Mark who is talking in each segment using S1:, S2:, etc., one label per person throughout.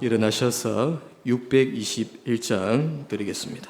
S1: 일어나셔서 621장 드리겠습니다.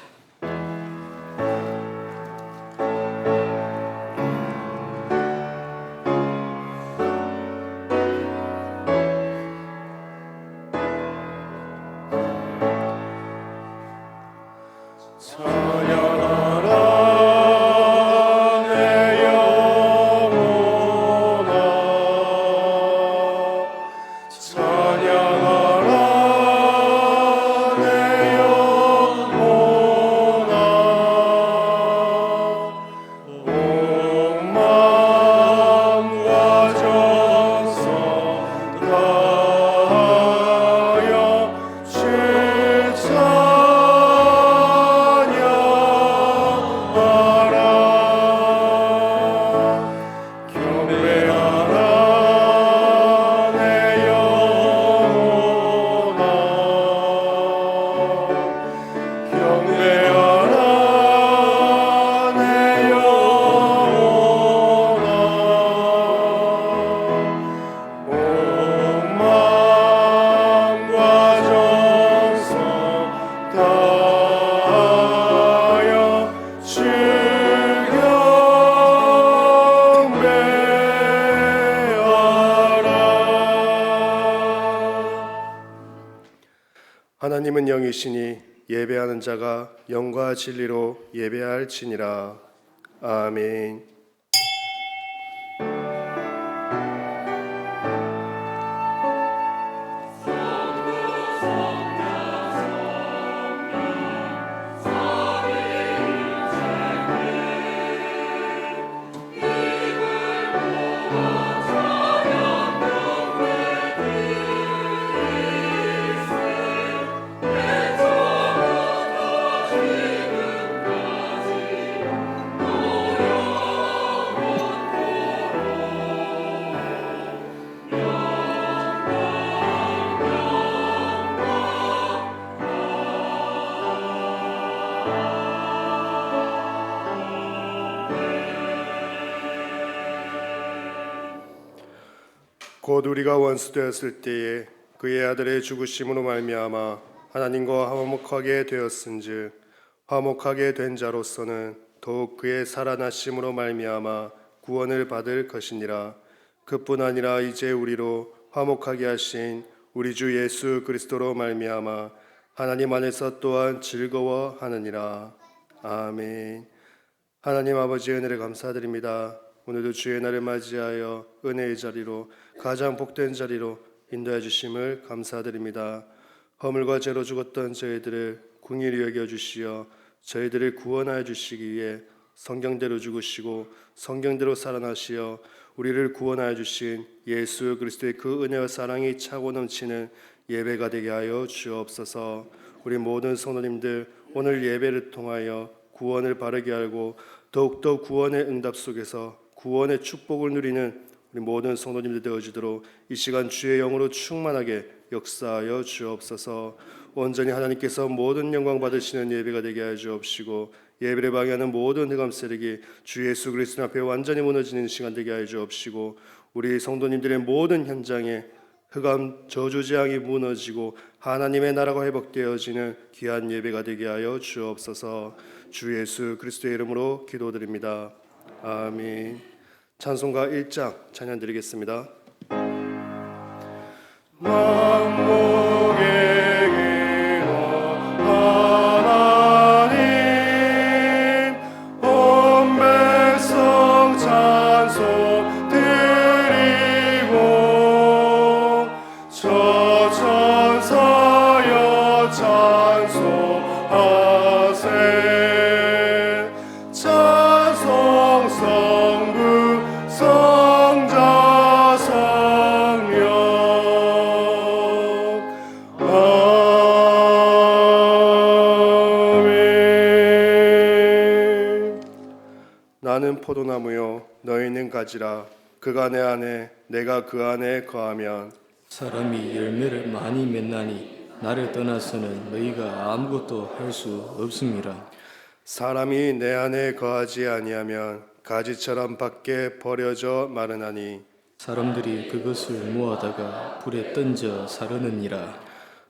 S2: 하나님은 영이시니 예배하는 자가 영과 진리로 예배할지니라. 아멘. 곧 우리가 원수되었을 때에 그의 아들의 죽으심으로 말미암아 하나님과 화목하게 되었은즉 화목하게 된 자로서는 더욱 그의 살아나심으로 말미암아 구원을 받을 것이니라. 그뿐 아니라 이제 우리로 화목하게 하신 우리 주 예수 그리스도로 말미암아 하나님 안에서 또한 즐거워하느니라. 아멘. 하나님 아버지 은혜를 감사드립니다. 오늘도 주의 날을 맞이하여 은혜의 자리로 가장 복된 자리로 인도해 주심을 감사드립니다. 허물과 죄로 죽었던 저희들을 긍휼히 여겨 주시어 저희들을 구원하여 주시기 위해 성경대로 죽으시고 성경대로 살아나시어 우리를 구원하여 주신 예수 그리스도의 그 은혜와 사랑이 차고 넘치는 예배가 되게 하여 주옵소서. 우리 모든 성도님들 오늘 예배를 통하여 구원을 바르게 알고 더욱더 구원의 응답 속에서 구원의 축복을 누리는 우리 모든 성도님들 되어지도록 이 시간 주의 영으로 충만하게 역사하여 주옵소서. 온전히 하나님께서 모든 영광 받으시는 예배가 되게 하여 주옵시고 예배를 방해하는 모든 흑암 세력이 주 예수 그리스도 앞에 완전히 무너지는 시간 되게 하여 주옵시고 우리 성도님들의 모든 현장에 흑암 저주재앙이 무너지고 하나님의 나라가 회복되어지는 귀한 예배가 되게 하여 주옵소서. 주 예수 그리스도의 이름으로 기도드립니다. 아멘. 찬송가 1장 찬양 드리겠습니다. 만복의 기도 하나님 온 백성 찬송 드리고 저 천사여 찬송하세 나는 포도나무요 너희는 가지라. 그가 내 안에 내가 그 안에 거하면
S1: 사람이 열매를 많이 맺나니 나를 떠나서는 너희가 아무것도 할 수 없음이라.
S2: 사람이 내 안에 거하지 아니하면 가지처럼 밖에 버려져 마르나니
S1: 사람들이 그것을 모아다가 불에 던져 사르느니라.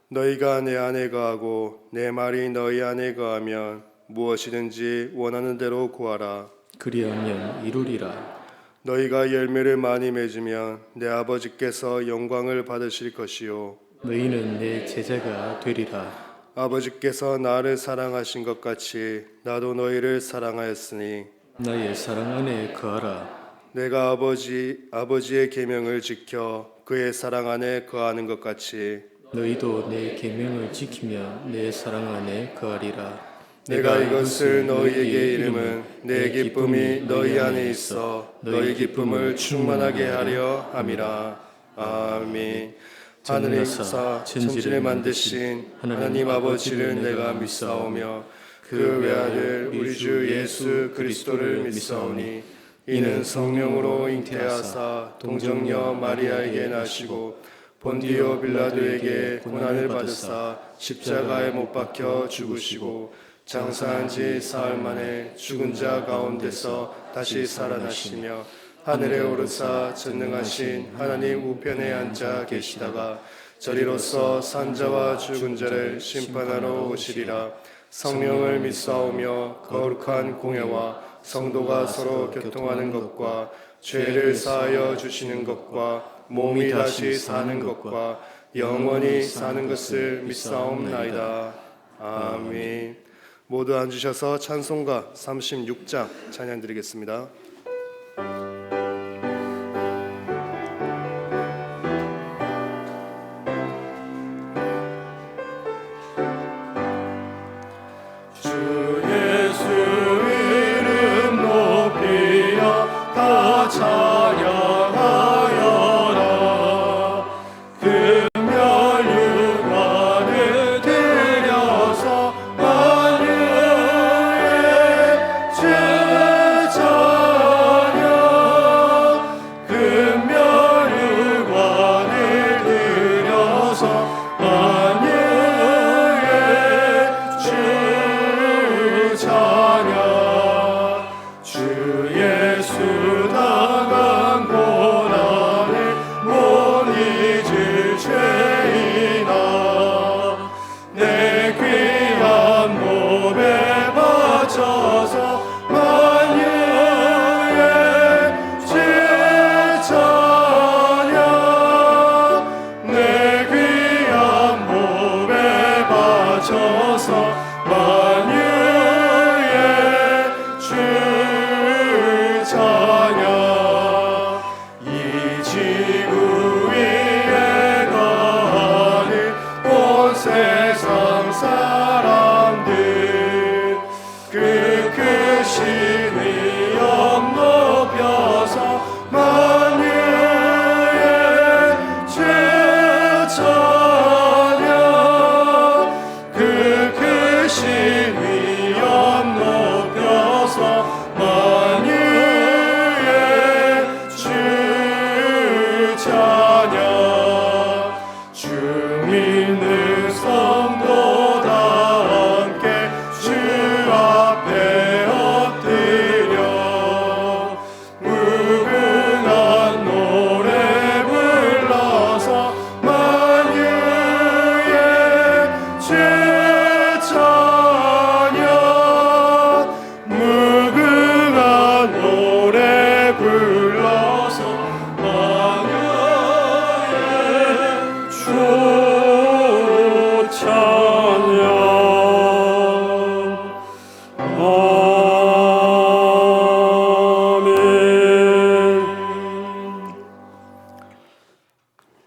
S2: 너희가 내 안에 거하고 내 말이 너희 안에 거하면 무엇이든지 원하는 대로 구하라.
S1: 그리하면 이루리라.
S2: 너희가 열매를 많이 맺으면 내 아버지께서 영광을 받으실 것이요
S1: 너희는 내 제자가 되리라.
S2: 아버지께서 나를 사랑하신 것 같이 나도 너희를 사랑하였으니
S1: 나의 사랑 안에 거하라.
S2: 내가 아버지의 계명을 지켜 그의 사랑 안에 거하는 것 같이
S1: 너희도 내 계명을 지키며 내 사랑 안에 거하리라.
S2: 내가 이것을 너희에게 이름은 내 기쁨이 너희 안에 있어 너희 기쁨을 충만하게 하려 함이라. 아멘. 하늘에 있사 천지를 만드신 하나님 아버지를 내가 믿사오며 그 외아들 우리 주 예수 그리스도를 믿사오니 이는 성령으로 잉태하사 동정녀 마리아에게 나시고 본디오 빌라도에게 고난을 받으사 십자가에 못 박혀 죽으시고 장사한 지 사흘 만에 죽은 자 가운데서 다시 살아나시며 하늘에 오르사 전능하신 하나님 우편에 앉아 계시다가 저리로서 산자와 죽은 자를 심판하러 오시리라. 성령을 믿사오며 거룩한 공회와 성도가 서로 교통하는 것과 죄를 사하여 주시는 것과 몸이 다시 사는 것과 영원히 사는 것을 믿사옵나이다. 아멘. 모두 앉으셔서 찬송가 36장 찬양 드리겠습니다. 주 예수 이름 높이여 다 찬양하여라. 금열 유관을 들여서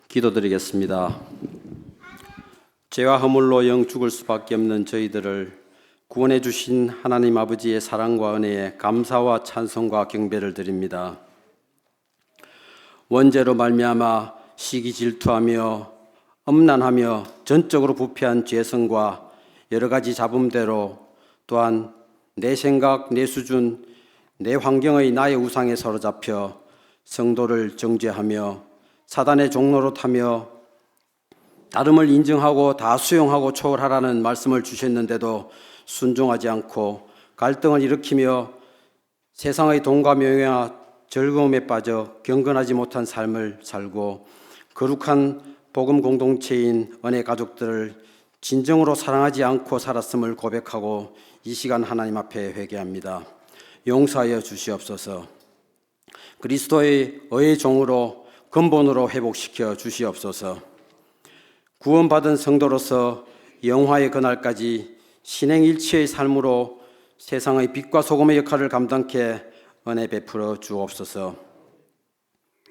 S3: 기도드리겠습니다. 죄와 허물로 영 죽을 수밖에 없는 저희들을 구원해 주신 하나님 아버지의 사랑과 은혜에 감사와 찬송과 경배를 드립니다. 원죄로 말미암아 시기 질투하며 엄난하며 전적으로 부패한 죄성과 여러 가지 잡음대로 또한 내 생각, 내 수준, 내 환경의 나의 우상에 사로잡혀 성도를 정죄하며 사단의 종로로 타며 다름을 인정하고 다 수용하고 초월하라는 말씀을 주셨는데도 순종하지 않고 갈등을 일으키며 세상의 돈과 명예와 즐거움에 빠져 경건하지 못한 삶을 살고 거룩한 복음 공동체인 은혜 가족들을 진정으로 사랑하지 않고 살았음을 고백하고 이 시간 하나님 앞에 회개합니다. 용서하여 주시옵소서. 그리스도의 의의 종으로 근본으로 회복시켜 주시옵소서. 구원받은 성도로서 영화의 그날까지 신행일치의 삶으로 세상의 빛과 소금의 역할을 감당케 은혜 베풀어 주옵소서.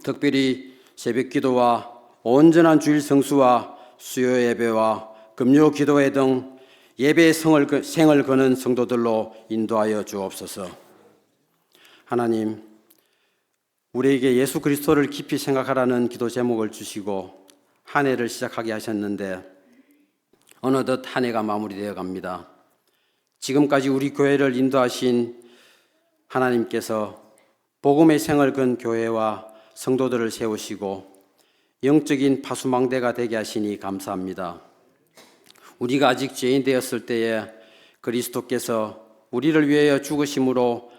S3: 특별히 새벽기도와 온전한 주일 성수와 수요 예배와 금요 기도회 등 예배의 생을 거는 성도들로 인도하여 주옵소서. 하나님, 우리에게 예수 그리스도를 깊이 생각하라는 기도 제목을 주시고 한 해를 시작하게 하셨는데 어느덧 한 해가 마무리되어 갑니다. 지금까지 우리 교회를 인도하신 하나님께서 복음의 생을 건 교회와 성도들을 세우시고 영적인 파수망대가 되게 하시니 감사합니다. 우리가 아직 죄인 되었을 때에 그리스도께서 우리를 위하여 죽으심으로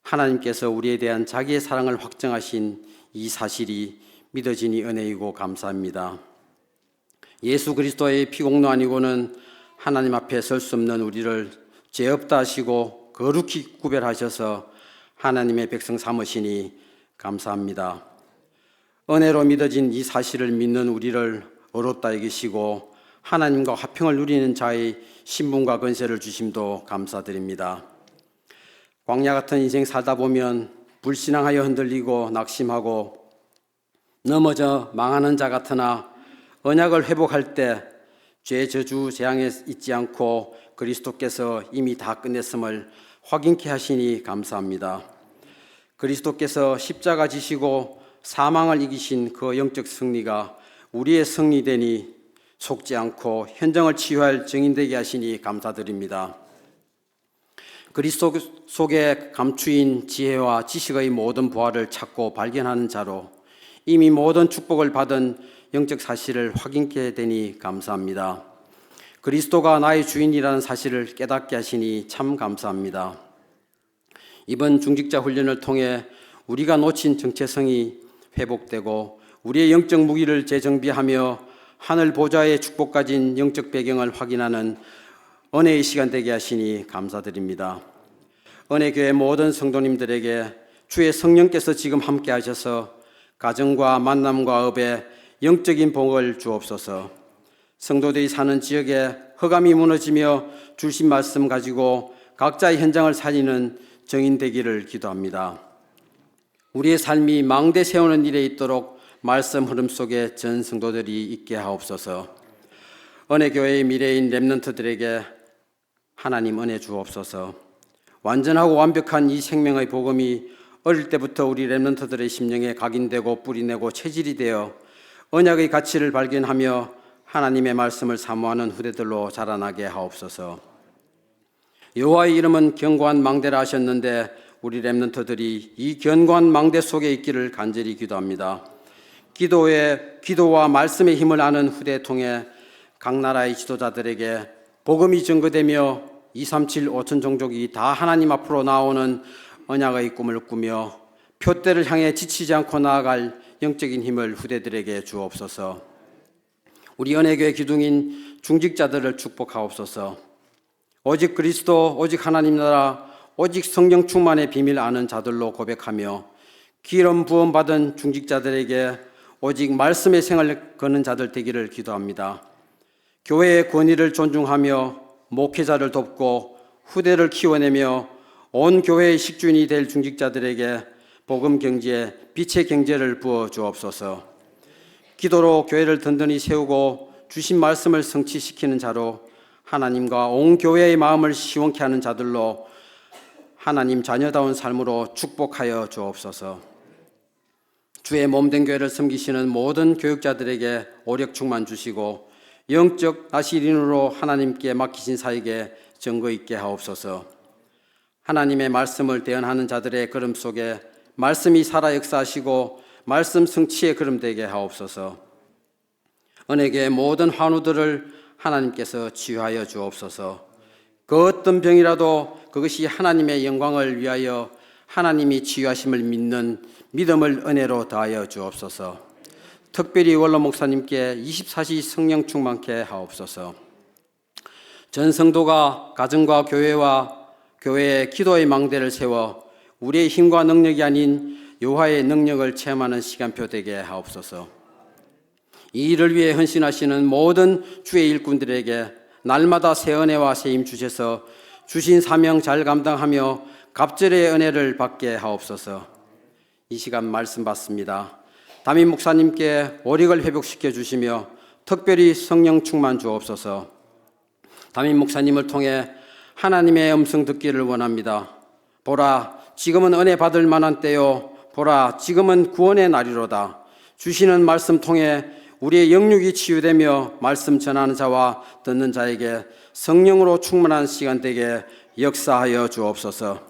S3: 하나님께서 우리에 대한 자기의 사랑을 확정하신 이 사실이 믿어지니 은혜이고 감사합니다. 예수 그리스도의 피공로 아니고는 하나님 앞에 설 수 없는 우리를 죄 없다 하시고 거룩히 구별하셔서 하나님의 백성 삼으시니 감사합니다. 은혜로 믿어진 이 사실을 믿는 우리를 의롭다 여기시고 하나님과 화평을 누리는 자의 신분과 권세를 주심도 감사드립니다. 광야 같은 인생 살다 보면 불신앙하여 흔들리고 낙심하고 넘어져 망하는 자 같으나 언약을 회복할 때 죄 저주 재앙에 있지 않고 그리스도께서 이미 다 끝냈음을 확인케 하시니 감사합니다. 그리스도께서 십자가 지시고 사망을 이기신 그 영적 승리가 우리의 승리되니 속지 않고 현장을 치유할 증인되게 하시니 감사드립니다. 그리스도 속에 감추인 지혜와 지식의 모든 보화를 찾고 발견하는 자로 이미 모든 축복을 받은 영적 사실을 확인케 되니 감사합니다. 그리스도가 나의 주인이라는 사실을 깨닫게 하시니 참 감사합니다. 이번 중직자 훈련을 통해 우리가 놓친 정체성이 회복되고 우리의 영적 무기를 재정비하며 하늘 보좌의 축복 가진 영적 배경을 확인하는 은혜의 시간 되게 하시니 감사드립니다. 은혜교회 모든 성도님들에게 주의 성령께서 지금 함께 하셔서 가정과 만남과 업에 영적인 복을 주옵소서. 성도들이 사는 지역에 흑암이 무너지며 주신 말씀 가지고 각자의 현장을 살리는 정인 되기를 기도합니다. 우리의 삶이 망대 세우는 일에 있도록 말씀 흐름 속에 전 성도들이 있게 하옵소서. 은혜교회의 미래인 렘넌트들에게 하나님 은혜 주옵소서. 완전하고 완벽한 이 생명의 복음이 어릴 때부터 우리 렘넌트들의 심령에 각인되고 뿌리내고 체질이 되어 언약의 가치를 발견하며 하나님의 말씀을 사모하는 후대들로 자라나게 하옵소서. 여호와의 이름은 견고한 망대라 하셨는데 우리 렘넌트들이 이 견고한 망대 속에 있기를 간절히 기도합니다. 기도와 말씀의 힘을 아는 후대 통해 각 나라의 지도자들에게 복음이 증거되며 237 5천 종족이 다 하나님 앞으로 나오는 언약의 꿈을 꾸며 표대를 향해 지치지 않고 나아갈 영적인 힘을 후대들에게 주옵소서. 우리 은혜교회 기둥인 중직자들을 축복하옵소서. 오직 그리스도, 오직 하나님 나라, 오직 성령 충만의 비밀 아는 자들로 고백하며 기름 부음 받은 중직자들에게 오직 말씀의 생을 거는 자들 되기를 기도합니다. 교회의 권위를 존중하며 목회자를 돕고 후대를 키워내며 온 교회의 식주인이 될 중직자들에게 복음 경지에 빛의 경제를 부어 주옵소서. 기도로 교회를 든든히 세우고 주신 말씀을 성취시키는 자로 하나님과 온 교회의 마음을 시원케 하는 자들로 하나님 자녀다운 삶으로 축복하여 주옵소서. 주의 몸된 교회를 섬기시는 모든 교육자들에게 오력 충만 주시고 영적 나시린으로 하나님께 맡기신 사에게 증거 있게 하옵소서. 하나님의 말씀을 대언하는 자들의 걸음 속에 말씀이 살아 역사하시고 말씀 성취의 걸음 되게 하옵소서. 은혜교의 모든 환우들을 하나님께서 치유하여 주옵소서. 그 어떤 병이라도 그것이 하나님의 영광을 위하여 하나님이 치유하심을 믿는 믿음을 은혜로 더하여 주옵소서. 특별히 원로 목사님께 24시 성령 충만케 하옵소서. 전 성도가 가정과 교회의 기도의 망대를 세워 우리의 힘과 능력이 아닌 여호와의 능력을 체험하는 시간표 되게 하옵소서. 이 일을 위해 헌신하시는 모든 주의 일꾼들에게 날마다 새 은혜와 새 힘 주셔서 주신 사명 잘 감당하며 갑절의 은혜를 받게 하옵소서. 이 시간 말씀 받습니다. 담임 목사님께 오력을 회복시켜 주시며 특별히 성령 충만 주옵소서. 담임 목사님을 통해 하나님의 음성 듣기를 원합니다. 보라, 지금은 은혜 받을 만한 때요. 보라, 지금은 구원의 날이로다. 주시는 말씀 통해 우리의 영육이 치유되며 말씀 전하는 자와 듣는 자에게 성령으로 충만한 시간 되게 역사하여 주옵소서.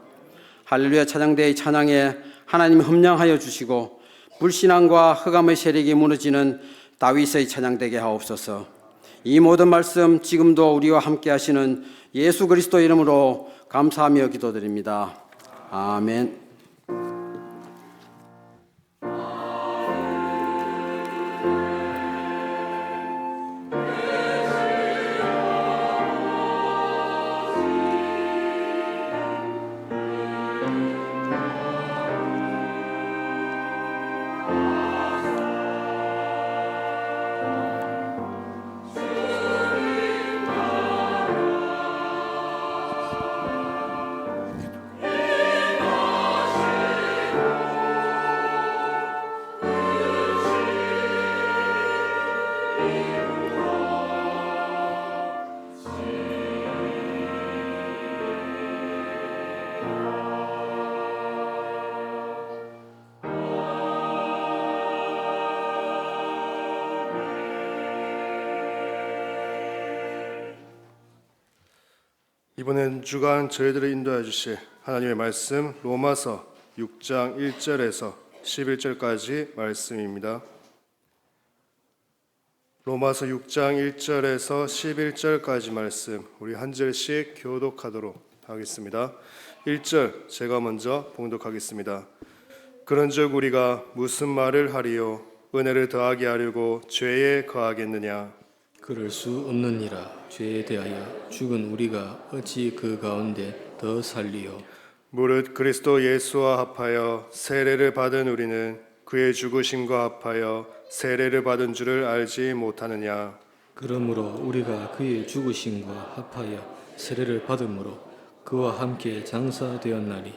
S3: 할렐루야 찬양대의 찬양에 하나님 흠량하여 주시고 불신앙과 흑암의 세력이 무너지는 다윗의 찬양되게 하옵소서. 이 모든 말씀 지금도 우리와 함께 하시는 예수 그리스도 이름으로 감사하며 기도드립니다. 아멘.
S2: 이번엔 주간 저희들을 인도해 주실 하나님의 말씀 로마서 6장 1절에서 11절까지 말씀입니다. 로마서 6장 1절에서 11절까지 말씀 우리 한 절씩 교독하도록 하겠습니다. 1절 제가 먼저 봉독하겠습니다. 그런즉 우리가 무슨 말을 하리요? 은혜를 더하게 하려고 죄에 거하겠느냐?
S1: 그럴 수 없느니라. 죄에 대하여 죽은 우리가 어찌 그 가운데 더 살리요?
S2: 무릇 그리스도 예수와 합하여 세례를 받은 우리는 그의 죽으심과 합하여 세례를 받은 줄을 알지 못하느냐?
S1: 그러므로 우리가 그의 죽으심과 합하여 세례를 받음으로 그와 함께 장사되었나니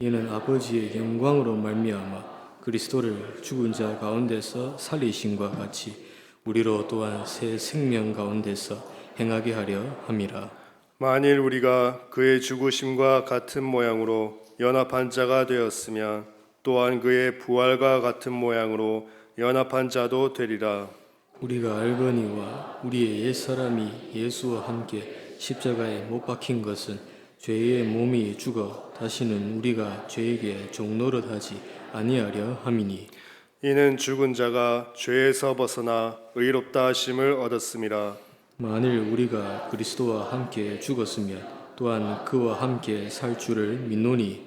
S1: 이는 아버지의 영광으로 말미암아 그리스도를 죽은 자 가운데서 살리심과 같이 우리로 또한 새 생명 가운데서 행하게 하려 함이라.
S2: 만일 우리가 그의 죽으심과 같은 모양으로 연합한 자가 되었으면 또한 그의 부활과 같은 모양으로 연합한 자도 되리라.
S1: 우리가 알거니와 우리의 옛사람이 예수와 함께 십자가에 못 박힌 것은 죄의 몸이 죽어 다시는 우리가 죄에게 종노릇하지 아니하려 함이니
S2: 이는 죽은 자가 죄에서 벗어나 의롭다 하심을 얻었음이라.
S1: 만일 우리가 그리스도와 함께 죽었으면 또한 그와 함께 살 줄을 믿노니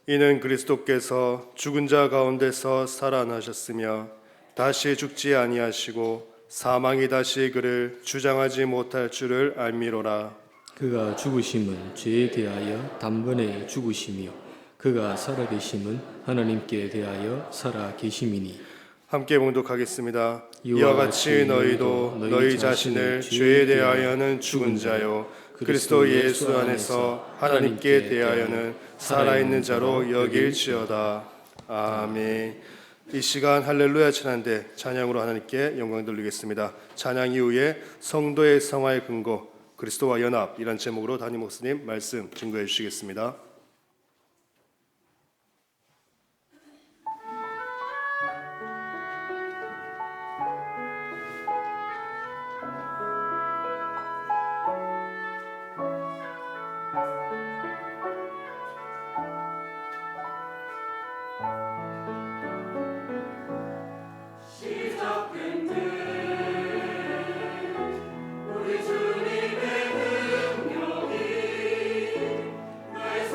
S2: 이는 그리스도께서 죽은 자 가운데서 살아나셨으며 다시 죽지 아니하시고 사망이 다시 그를 주장하지 못할 줄을 알미로라.
S1: 그가 죽으심은 죄에 대하여 단번에 죽으심이요 그가 살아계심은 하나님께 대하여 살아계심이니
S2: 함께 봉독하겠습니다. 이와 같이 너희도 너희 자신을 죄에 대하여는 죽은 자요 그리스도 예수 안에서 하나님께 대하여는 살아있는 자로 여길지어다. 아멘. 이 시간 할렐루야 찬양대 찬양으로 하나님께 영광 돌리겠습니다. 찬양 이후에 성도의 성화의 근거 그리스도와 연합 이란 제목으로 담임 목사님 말씀 증거해 주시겠습니다.
S4: 우리 주님의 능력이 날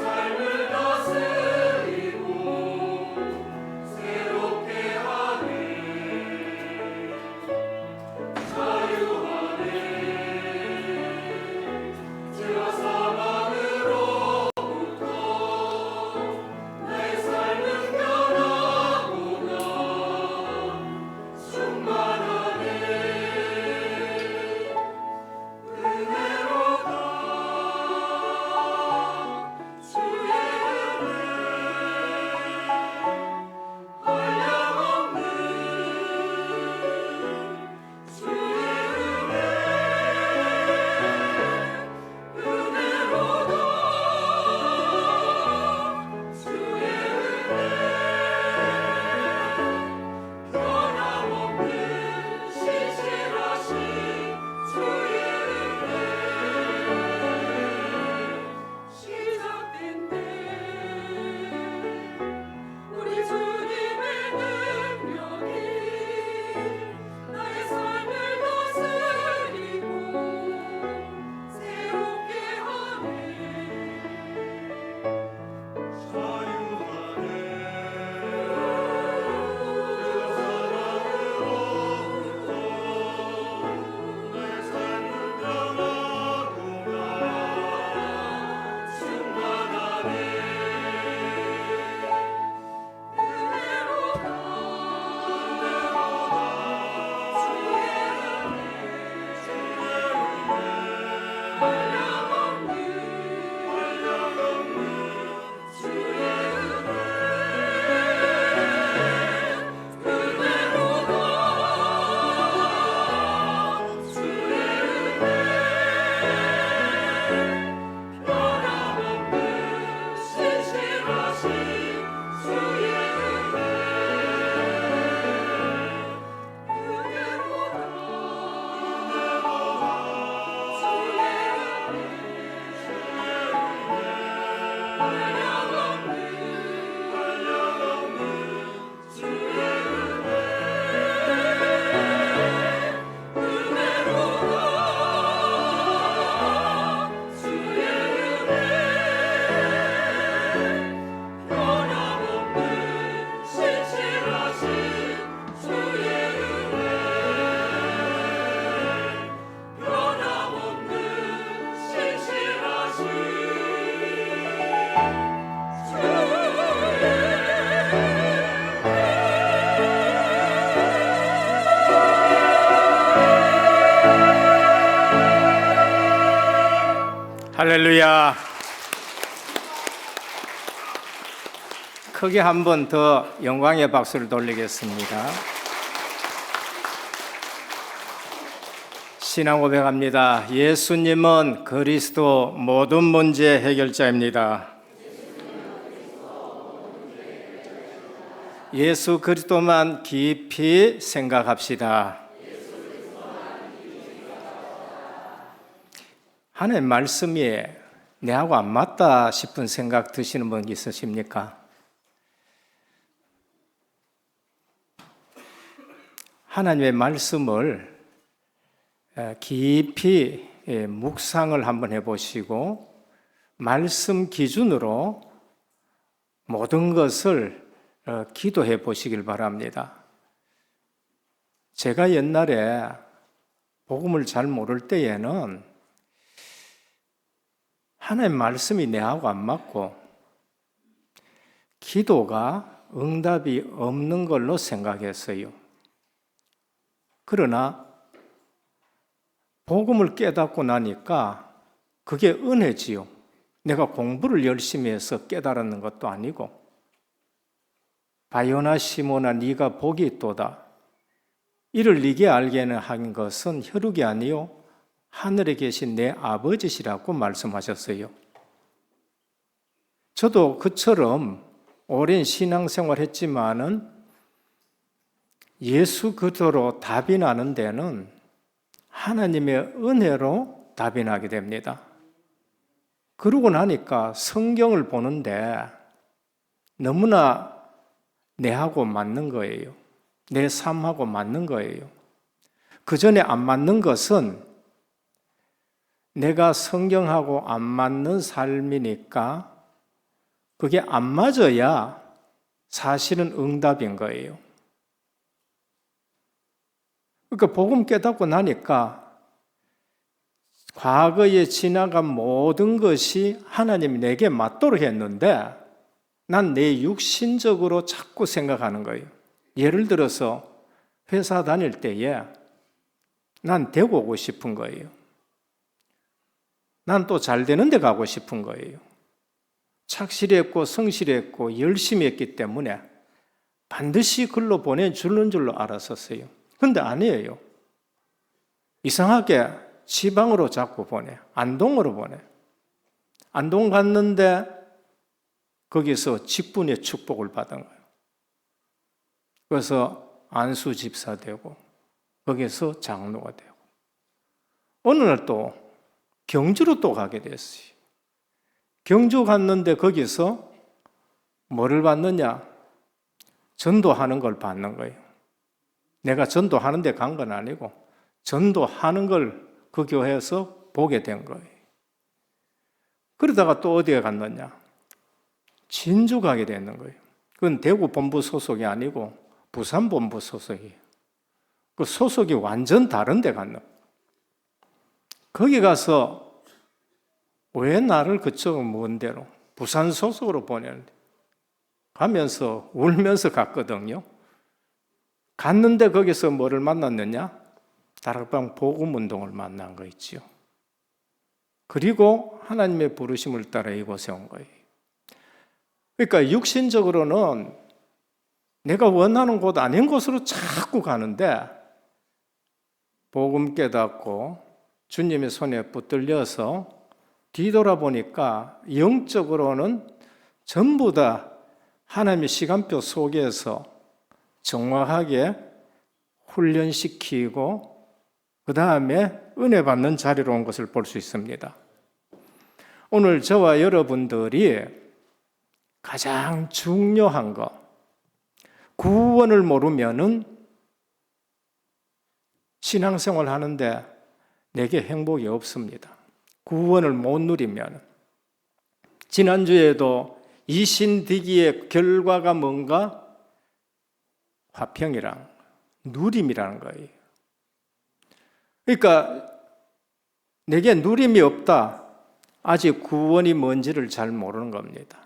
S4: 할렐루야. 크게 한 번 더 영광의 박수를 돌리겠습니다. 신앙 고백합니다. 예수님은 그리스도 모든 문제 해결자입니다. 예수 그리스도만 깊이 생각합시다. 하나님 말씀이 내하고 안 맞다 싶은 생각 드시는 분 있으십니까? 하나님의 말씀을 깊이 묵상을 한번 해보시고 말씀 기준으로 모든 것을 기도해 보시길 바랍니다. 제가 옛날에 복음을 잘 모를 때에는 하나님 말씀이 내하고 안 맞고 기도가 응답이 없는 걸로 생각했어요. 그러나 복음을 깨닫고 나니까 그게 은혜지요. 내가 공부를 열심히 해서 깨달았는 것도 아니고 바요나 시모나 네가 복이 있도다. 이를 네게 알게는 한 것은 혈육이 아니요 하늘에 계신 내 아버지시라고 말씀하셨어요. 저도 그처럼 오랜 신앙생활 했지만은 예수 그리스도로 답이 나는 데는 하나님의 은혜로 답이 나게 됩니다. 그러고 나니까 성경을 보는데 너무나 내하고 맞는 거예요. 내 삶하고 맞는 거예요. 그 전에 안 맞는 것은 내가 성경하고 안 맞는 삶이니까 그게 안 맞아야 사실은 응답인 거예요. 그러니까 복음 깨닫고 나니까 과거에 지나간 모든 것이 하나님이 내게 맞도록 했는데 난 내 육신적으로 자꾸 생각하는 거예요. 예를 들어서 회사 다닐 때에 난 대구 오고 싶은 거예요. 난 또 잘 되는 데 가고 싶은 거예요. 착실했고 성실했고 열심히 했기 때문에 반드시 글로 보내주는 줄로 알았었어요. 근데 아니에요. 이상하게 지방으로 자꾸 보내. 안동으로 보내. 안동 갔는데 거기서 직분의 축복을 받은 거예요. 그래서 안수 집사 되고 거기서 장로가 되고 어느 날 또 경주로 또 가게 됐어요. 경주 갔는데 거기서 뭐를 받느냐? 전도하는 걸 받는 거예요. 내가 전도하는 데 간 건 아니고 전도하는 걸 그 교회에서 보게 된 거예요. 그러다가 또 어디에 갔느냐? 진주 가게 되는 거예요. 그건 대구 본부 소속이 아니고 부산 본부 소속이에요. 그 소속이 완전 다른 데 갔는 거예요. 거기 가서 왜 나를 그쪽 먼 데로 부산 소속으로 보내는데 가면서 울면서 갔거든요. 갔는데 거기서 뭐를 만났느냐? 다락방 복음운동을 만난 거 있죠. 그리고 하나님의 부르심을 따라 이곳에 온 거예요. 그러니까 육신적으로는 내가 원하는 곳 아닌 곳으로 자꾸 가는데 복음 깨닫고 주님의 손에 붙들려서 뒤돌아보니까 영적으로는 전부 다 하나님의 시간표 속에서 정확하게 훈련시키고 그 다음에 은혜 받는 자리로 온 것을 볼 수 있습니다. 오늘 저와 여러분들이 가장 중요한 거, 구원을 모르면은 신앙생활 하는데 내게 행복이 없습니다. 구원을 못 누리면. 지난주에도 이신디기의 결과가 뭔가? 화평이랑 누림이라는 거예요. 그러니까 내게 누림이 없다. 아직 구원이 뭔지를 잘 모르는 겁니다.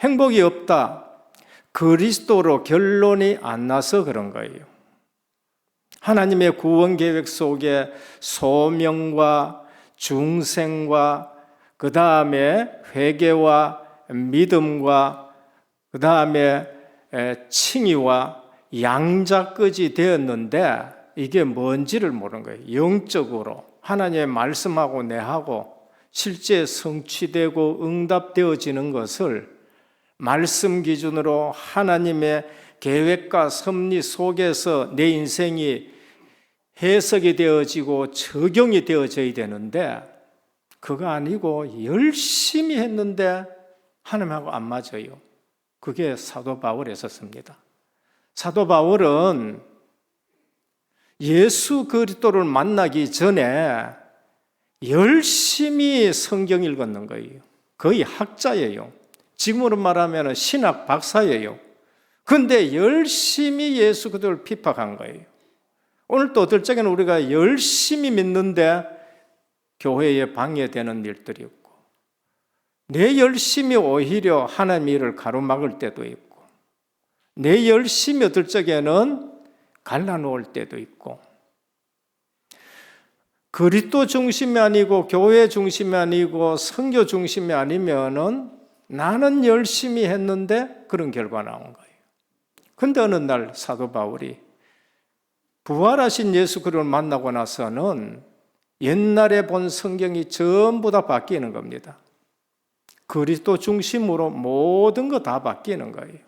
S4: 행복이 없다. 그리스도로 결론이 안 나서 그런 거예요. 하나님의 구원 계획 속에 소명과 중생과 그 다음에 회개와 믿음과 그 다음에 칭의와 양자까지 되었는데 이게 뭔지를 모르는 거예요. 영적으로 하나님의 말씀하고 내하고 실제 성취되고 응답되어지는 것을 말씀 기준으로 하나님의 계획과 섭리 속에서 내 인생이 해석이 되어지고 적용이 되어져야 되는데 그거 아니고 열심히 했는데 하나님하고 안 맞아요. 그게 사도 바울이었습니다. 사도 바울은 예수 그리스도를 만나기 전에 열심히 성경 읽었는 거예요. 거의 학자예요. 지금으로 말하면 신학 박사예요. 그런데 열심히 예수 그리스도를 핍박한 거예요. 오늘 또 어떨 적에는 우리가 열심히 믿는데 교회에 방해되는 일들이 있고 내 열심히 오히려 하나님의 일을 가로막을 때도 있고 내 열심히 어떨 적에는 갈라놓을 때도 있고 그리스도 중심이 아니고 교회 중심이 아니고 선교 중심이 아니면은 나는 열심히 했는데 그런 결과 나온 거예요. 근데 어느 날 사도 바울이 부활하신 예수 그리스도를 만나고 나서는 옛날에 본 성경이 전부 다 바뀌는 겁니다. 그리스도 중심으로 모든 거 다 바뀌는 거예요.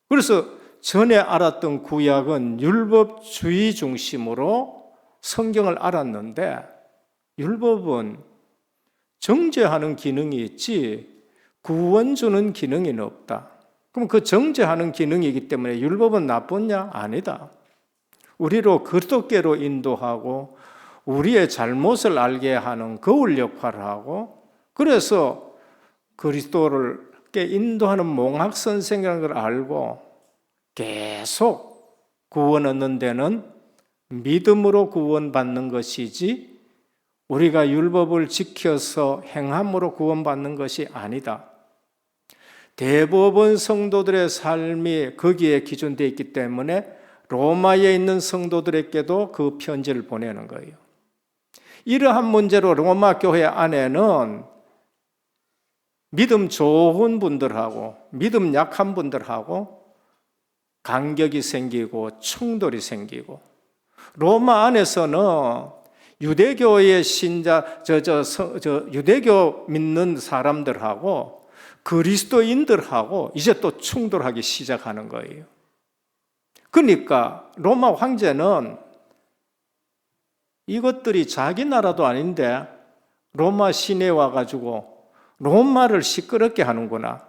S4: 그래서 전에 알았던 구약은 율법주의 중심으로 성경을 알았는데 율법은 정죄하는 기능이 있지 구원 주는 기능이 없다. 그럼 그 정죄하는 기능이기 때문에 율법은 나쁘냐? 아니다. 우리로 그리스도께로 인도하고 우리의 잘못을 알게 하는 거울 역할을 하고 그래서 그리스도를 인도하는 몽학 선생이라는 걸 알고 계속 구원 얻는 데는 믿음으로 구원받는 것이지 우리가 율법을 지켜서 행함으로 구원받는 것이 아니다. 대부분 성도들의 삶이 거기에 기준되어 있기 때문에 로마에 있는 성도들에게도 그 편지를 보내는 거예요. 이러한 문제로 로마 교회 안에는 믿음 좋은 분들하고 믿음 약한 분들하고 간격이 생기고 충돌이 생기고 로마 안에서는 유대교의 신자, 유대교 믿는 사람들하고 그리스도인들하고 이제 또 충돌하기 시작하는 거예요. 그러니까 로마 황제는 이것들이 자기 나라도 아닌데 로마 시내에 와가지고 로마를 시끄럽게 하는구나.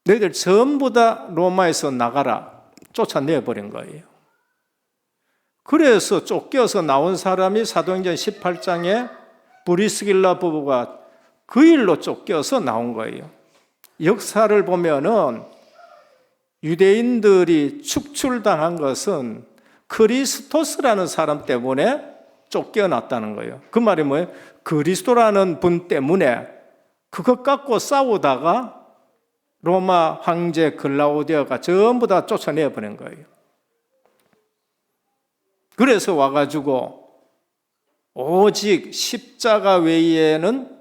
S4: 너희들 전부 다 로마에서 나가라. 쫓아내버린 거예요. 그래서 쫓겨서 나온 사람이 사도행전 18장에 브리스길라 부부가 그 일로 쫓겨서 나온 거예요. 역사를 보면은 유대인들이 축출당한 것은 크리스토스라는 사람 때문에 쫓겨났다는 거예요. 그 말이 뭐예요? 그리스도라는 분 때문에 그것 갖고 싸우다가 로마 황제 글라우디오가 전부 다 쫓아내버린 거예요. 그래서 와가지고 오직 십자가 외에는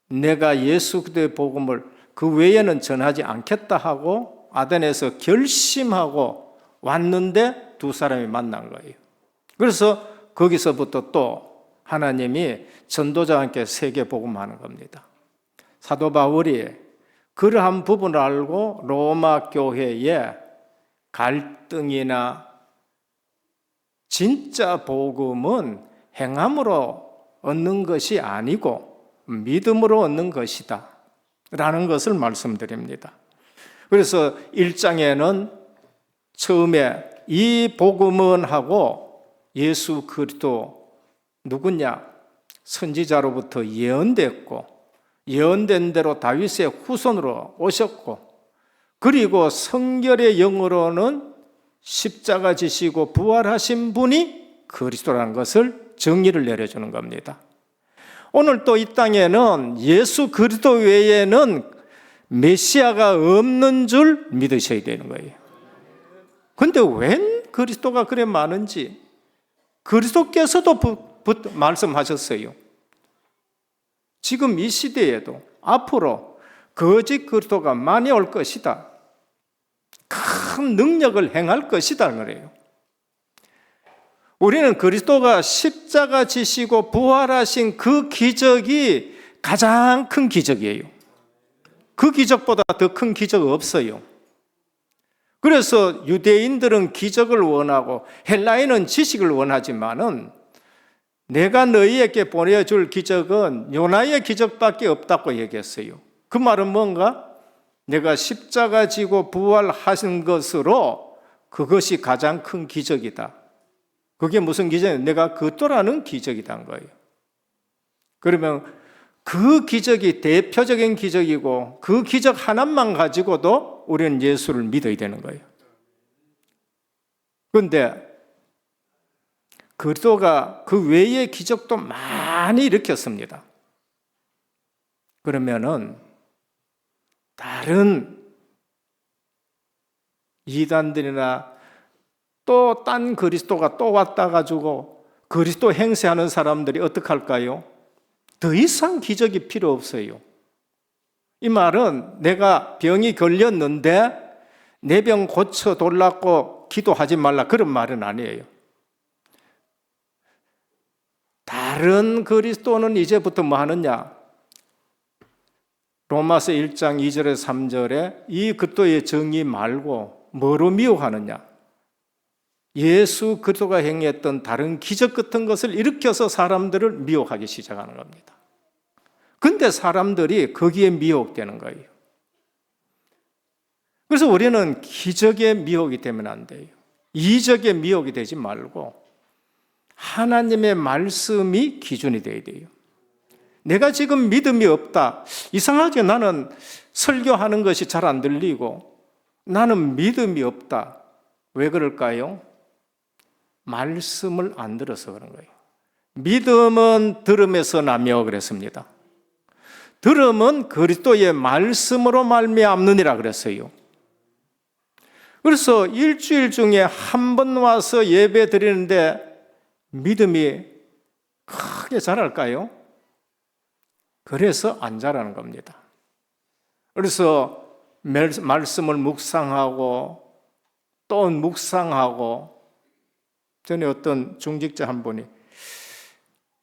S4: 내가 예수 그리스도의 복음을 그 외에는 전하지 않겠다 하고 아덴에서 결심하고 왔는데 두 사람이 만난 거예요. 그래서 거기서부터 또 하나님이 전도자와 함께 세계 복음하는 겁니다. 사도 바울이 그러한 부분을 알고 로마 교회에 갈등이나 진짜 복음은 행함으로 얻는 것이 아니고 믿음으로 얻는 것이다 라는 것을 말씀드립니다. 그래서 1장에는 처음에 이 복음은 하고 예수 그리스도 누구냐? 선지자로부터 예언됐고 예언된 대로 다윗의 후손으로 오셨고 그리고 성결의 영으로는 십자가 지시고 부활하신 분이 그리스도라는 것을 정의를 내려주는 겁니다. 오늘 또 이 땅에는 예수 그리스도 외에는 메시아가 없는 줄 믿으셔야 되는 거예요. 그런데 웬 그리스도가 그래 많은지 그리스도께서도 말씀하셨어요. 지금 이 시대에도 앞으로 거짓 그리스도가 많이 올 것이다. 큰 능력을 행할 것이다 그래요. 우리는 그리스도가 십자가 지시고 부활하신 그 기적이 가장 큰 기적이에요. 그 기적보다 더 큰 기적 없어요. 그래서 유대인들은 기적을 원하고 헬라인은 지식을 원하지만은 내가 너희에게 보내줄 기적은 요나의 기적밖에 없다고 얘기했어요. 그 말은 뭔가? 내가 십자가 지고 부활하신 것으로 그것이 가장 큰 기적이다. 그게 무슨 기적이냐? 내가 그토라는 기적이란 거예요. 그러면 그 기적이 대표적인 기적이고 그 기적 하나만 가지고도 우리는 예수를 믿어야 되는 거예요. 그런데 그리스도가 그 외의 기적도 많이 일으켰습니다. 그러면은 다른 이단들이나 또 딴 그리스도가 또 왔다 가지고 그리스도 행세하는 사람들이 어떻게 할까요? 더 이상 기적이 필요 없어요. 이 말은 내가 병이 걸렸는데 내 병 고쳐 달라고 기도하지 말라 그런 말은 아니에요. 다른 그리스도는 이제부터 뭐 하느냐? 로마서 1장 2절에 3절에 이 그리스도의 정의 말고 뭐로 미혹하느냐? 예수 그리스도가 행했던 다른 기적 같은 것을 일으켜서 사람들을 미혹하기 시작하는 겁니다. 근데 사람들이 거기에 미혹되는 거예요. 그래서 우리는 기적에 미혹이 되면 안 돼요. 이적에 미혹이 되지 말고 하나님의 말씀이 기준이 돼야 돼요. 내가 지금 믿음이 없다. 이상하게 나는 설교하는 것이 잘 안 들리고 나는 믿음이 없다. 왜 그럴까요? 말씀을 안 들어서 그런 거예요. 믿음은 들음에서 나며 그랬습니다. 들음은 그리스도의 말씀으로 말미암느니라 그랬어요. 그래서 일주일 중에 한 번 와서 예배 드리는데 믿음이 크게 자랄까요? 그래서 안 자라는 겁니다. 그래서 말씀을 묵상하고 또 묵상하고 전에 어떤 중직자 한 분이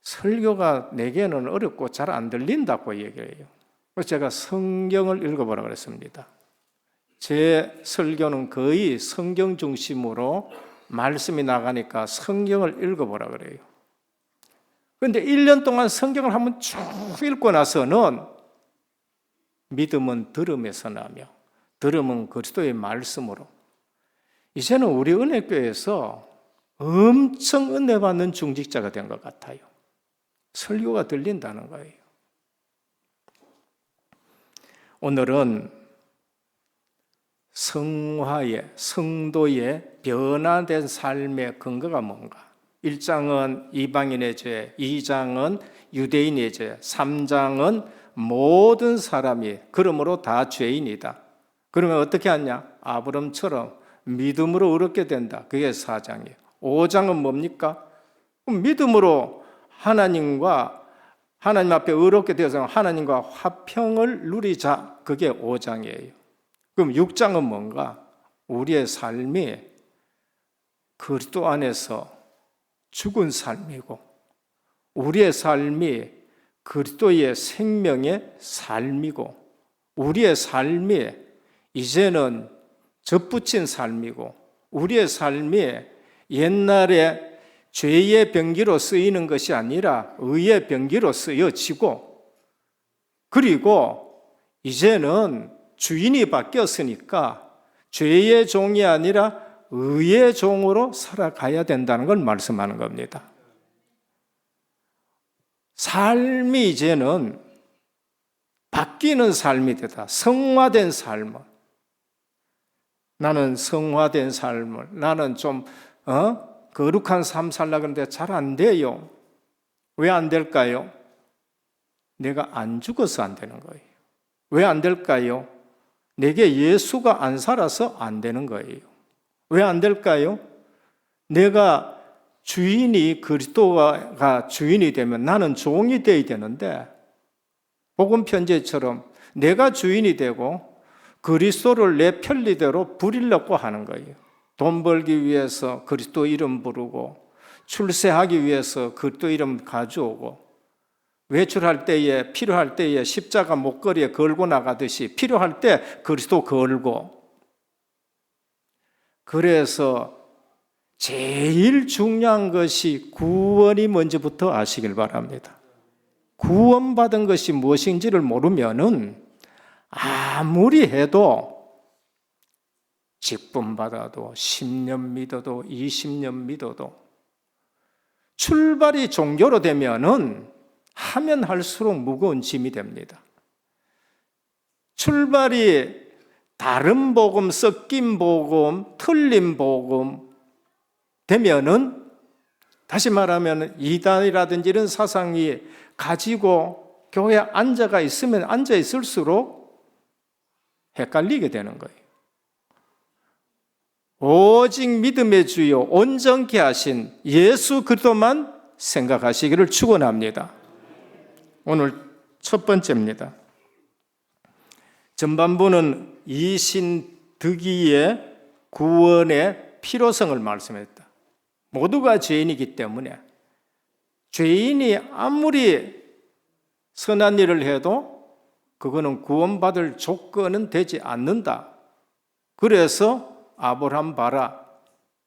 S4: 설교가 내게는 어렵고 잘 안 들린다고 얘기해요. 그래서 제가 성경을 읽어보라 그랬습니다. 제 설교는 거의 성경 중심으로 말씀이 나가니까 성경을 읽어보라 그래요. 그런데 1년 동안 성경을 한번 쭉 읽고 나서는 믿음은 들음에서 나며 들음은 그리스도의 말씀으로 이제는 우리 은혜교회에서 엄청 은혜 받는 중직자가 된 것 같아요. 설교가 들린다는 거예요. 오늘은 성화의, 성도의 변화된 삶의 근거가 뭔가? 1장은 이방인의 죄, 2장은 유대인의 죄, 3장은 모든 사람이 그러므로 다 죄인이다. 그러면 어떻게 하냐? 아브람처럼 믿음으로 의롭게 된다. 그게 4장이에요. 5장은 뭡니까? 믿음으로 하나님 앞에 의롭게 되어서 하나님과 화평을 누리자. 그게 5장이에요. 그럼 6장은 뭔가? 우리의 삶이 그리스도 안에서 죽은 삶이고 우리의 삶이 그리스도의 생명의 삶이고 우리의 삶이 이제는 접붙인 삶이고 우리의 삶이 옛날에 죄의 병기로 쓰이는 것이 아니라 의의 병기로 쓰여지고 그리고 이제는 주인이 바뀌었으니까 죄의 종이 아니라 의의 종으로 살아가야 된다는 걸 말씀하는 겁니다. 삶이 이제는 바뀌는 삶이 되다. 성화된 삶을. 나는 성화된 삶을, 나는 좀 거룩한 삶 살려고 하는데 잘 안 돼요. 왜 안 될까요? 내가 안 죽어서 안 되는 거예요. 왜 안 될까요? 내게 예수가 안 살아서 안 되는 거예요. 왜 안 될까요? 내가 주인이 그리스도가 주인이 되면 나는 종이 되어야 되는데 복음 편지처럼 내가 주인이 되고 그리스도를 내 편리대로 부리려고 하는 거예요. 돈 벌기 위해서 그리스도 이름 부르고 출세하기 위해서 그리스도 이름 가져오고 외출할 때에 필요할 때에 십자가 목걸이에 걸고 나가듯이 필요할 때 그리스도 걸고 그래서 제일 중요한 것이 구원이 뭔지부터 아시길 바랍니다. 구원받은 것이 무엇인지를 모르면은 아무리 해도 직분 받아도 10년 믿어도 20년 믿어도 출발이 종교로 되면은 하면 할수록 무거운 짐이 됩니다. 출발이 다른 복음, 섞인 복음, 틀린 복음 되면은 다시 말하면 이단이라든지 이런 사상이 가지고 교회에 앉아 있을수록 헷갈리게 되는 거예요. 오직 믿음의 주요 온전케 하신 예수 그리스도만 생각하시기를 축원합니다. 오늘 첫 번째입니다. 전반부는 이신득이의 구원의 필요성을 말씀했다. 모두가 죄인이기 때문에 죄인이 아무리 선한 일을 해도 그거는 구원받을 조건은 되지 않는다. 그래서 아브라함 봐라.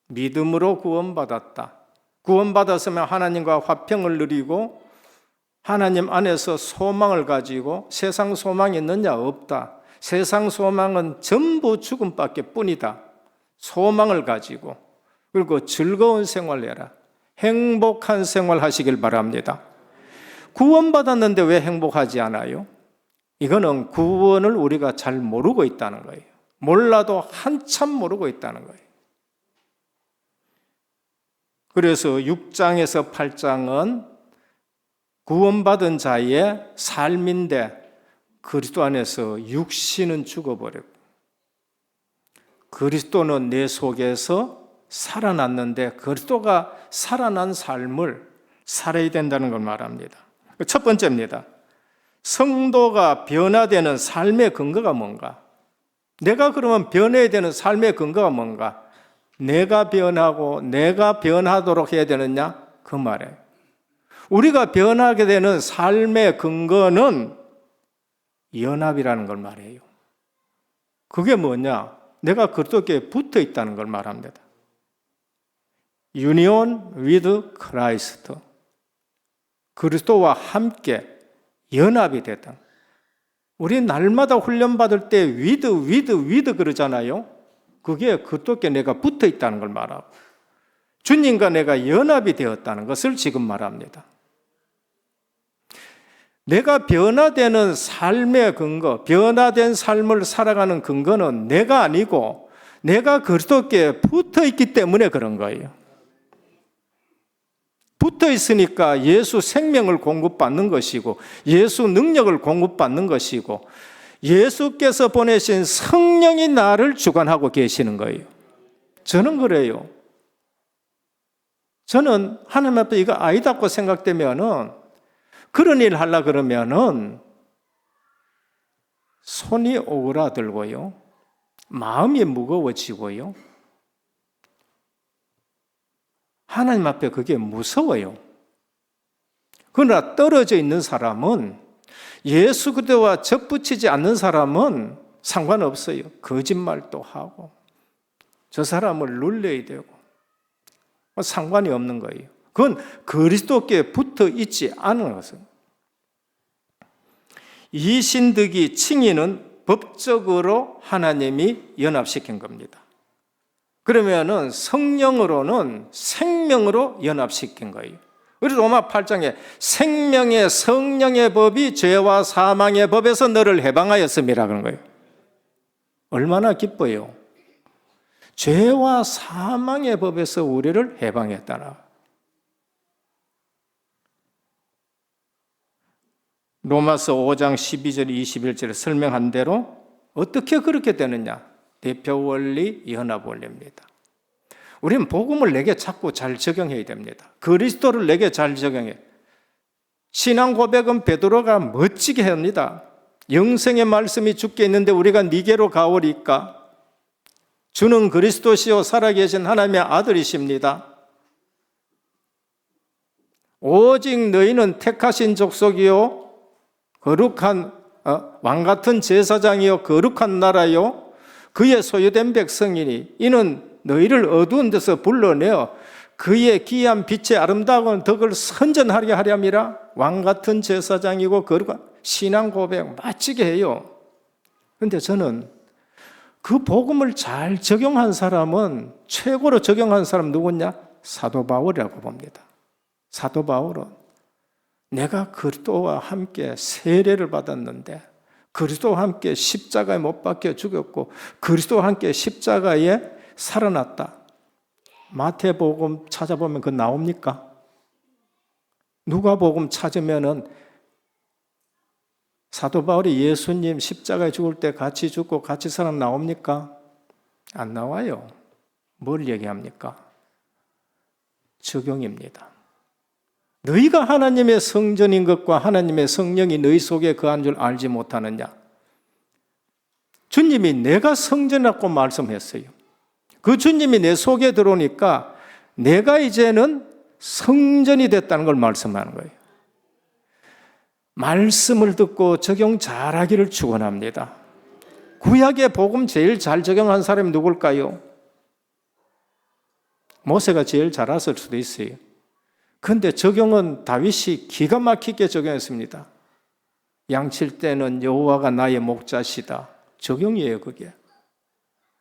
S4: 믿음으로 구원받았다. 구원받았으면 하나님과 화평을 누리고 하나님 안에서 소망을 가지고 세상 소망이 있느냐? 없다. 세상 소망은 전부 죽음밖에 뿐이다. 소망을 가지고 그리고 즐거운 생활해라. 행복한 생활 하시길 바랍니다. 구원받았는데 왜 행복하지 않아요? 이거는 구원을 우리가 잘 모르고 있다는 거예요. 몰라도 한참 모르고 있다는 거예요. 그래서 6장에서 8장은 구원받은 자의 삶인데 그리스도 안에서 육신은 죽어버렸고 그리스도는 내 속에서 살아났는데 그리스도가 살아난 삶을 살아야 된다는 걸 말합니다. 첫 번째입니다. 성도가 변화되는 삶의 근거가 뭔가? 내가 그러면 변해야 되는 삶의 근거가 뭔가? 내가 변하고 내가 변하도록 해야 되느냐? 그 말이에요. 우리가 변하게 되는 삶의 근거는 연합이라는 걸 말해요. 그게 뭐냐? 내가 그리스도께 붙어 있다는 걸 말합니다. Union with Christ. 그리스도와 함께 연합이 됐다. 우리 날마다 훈련받을 때 with 그러잖아요. 그게 그리스도께 내가 붙어 있다는 걸 말하고 주님과 내가 연합이 되었다는 것을 지금 말합니다. 내가 변화되는 삶의 근거, 변화된 삶을 살아가는 근거는 내가 아니고 내가 그리스도께 붙어 있기 때문에 그런 거예요. 붙어 있으니까 예수 생명을 공급받는 것이고 예수 능력을 공급받는 것이고 예수께서 보내신 성령이 나를 주관하고 계시는 거예요. 저는 그래요. 저는 하나님 앞에 이거 아니다고 생각되면은 그런 일 하려고 그러면은 손이 오그라들고요. 마음이 무거워지고요. 하나님 앞에 그게 무서워요. 그러나 떨어져 있는 사람은 예수 그리스도와 접붙이지 않는 사람은 상관없어요. 거짓말도 하고 저 사람을 눌려야 되고 상관이 없는 거예요. 그건 그리스도께 붙어 있지 않은 것은. 이신득이 칭의는 법적으로 하나님이 연합시킨 겁니다. 그러면은 성령으로는 생명으로 연합시킨 거예요. 그래서 로마 8장에 생명의 성령의 법이 죄와 사망의 법에서 너를 해방하였음이라 그런 거예요. 얼마나 기뻐요. 죄와 사망의 법에서 우리를 해방했다나. 로마서 5장 12절 21절에 설명한 대로 어떻게 그렇게 되느냐? 대표 원리, 연합 원리입니다. 우리는 복음을 내게 자꾸 잘 적용해야 됩니다. 그리스도를 내게 잘 적용해. 신앙 고백은 베드로가 멋지게 합니다. 영생의 말씀이 주께 있는데 우리가 네게로 가오리까? 주는 그리스도시요 살아계신 하나님의 아들이십니다. 오직 너희는 택하신 족속이요 거룩한 왕같은 제사장이요 거룩한 나라요 그의 소유된 백성이니 이는 너희를 어두운 데서 불러내어 그의 귀한 빛의 아름다운 덕을 선전하게 하려 함이라. 왕같은 제사장이고 거룩한 신앙 고백 멋지게 해요. 그런데 저는 그 복음을 잘 적용한 사람은, 최고로 적용한 사람 누구냐? 사도 바울이라고 봅니다. 사도 바울은 내가 그리스도와 함께 세례를 받았는데 그리스도와 함께 십자가에 못 박혀 죽였고 그리스도와 함께 십자가에 살아났다. 마태복음 찾아보면 그거 나옵니까? 누가복음 찾으면은 사도 바울이 예수님 십자가에 죽을 때 같이 죽고 같이 살아 나옵니까? 안 나와요. 뭘 얘기합니까? 적용입니다. 너희가 하나님의 성전인 것과 하나님의 성령이 너희 속에 거한 줄 알지 못하느냐? 주님이 내가 성전이라고 말씀했어요. 그 주님이 내 속에 들어오니까 내가 이제는 성전이 됐다는 걸 말씀하는 거예요. 말씀을 듣고 적용 잘하기를 축원합니다. 구약의 복음 제일 잘 적용한 사람이 누굴까요? 모세가 제일 잘했을 수도 있어요. 그런데 적용은 다윗이 기가 막히게 적용했습니다. 양칠 때는 여호와가 나의 목자시다. 적용이에요, 그게.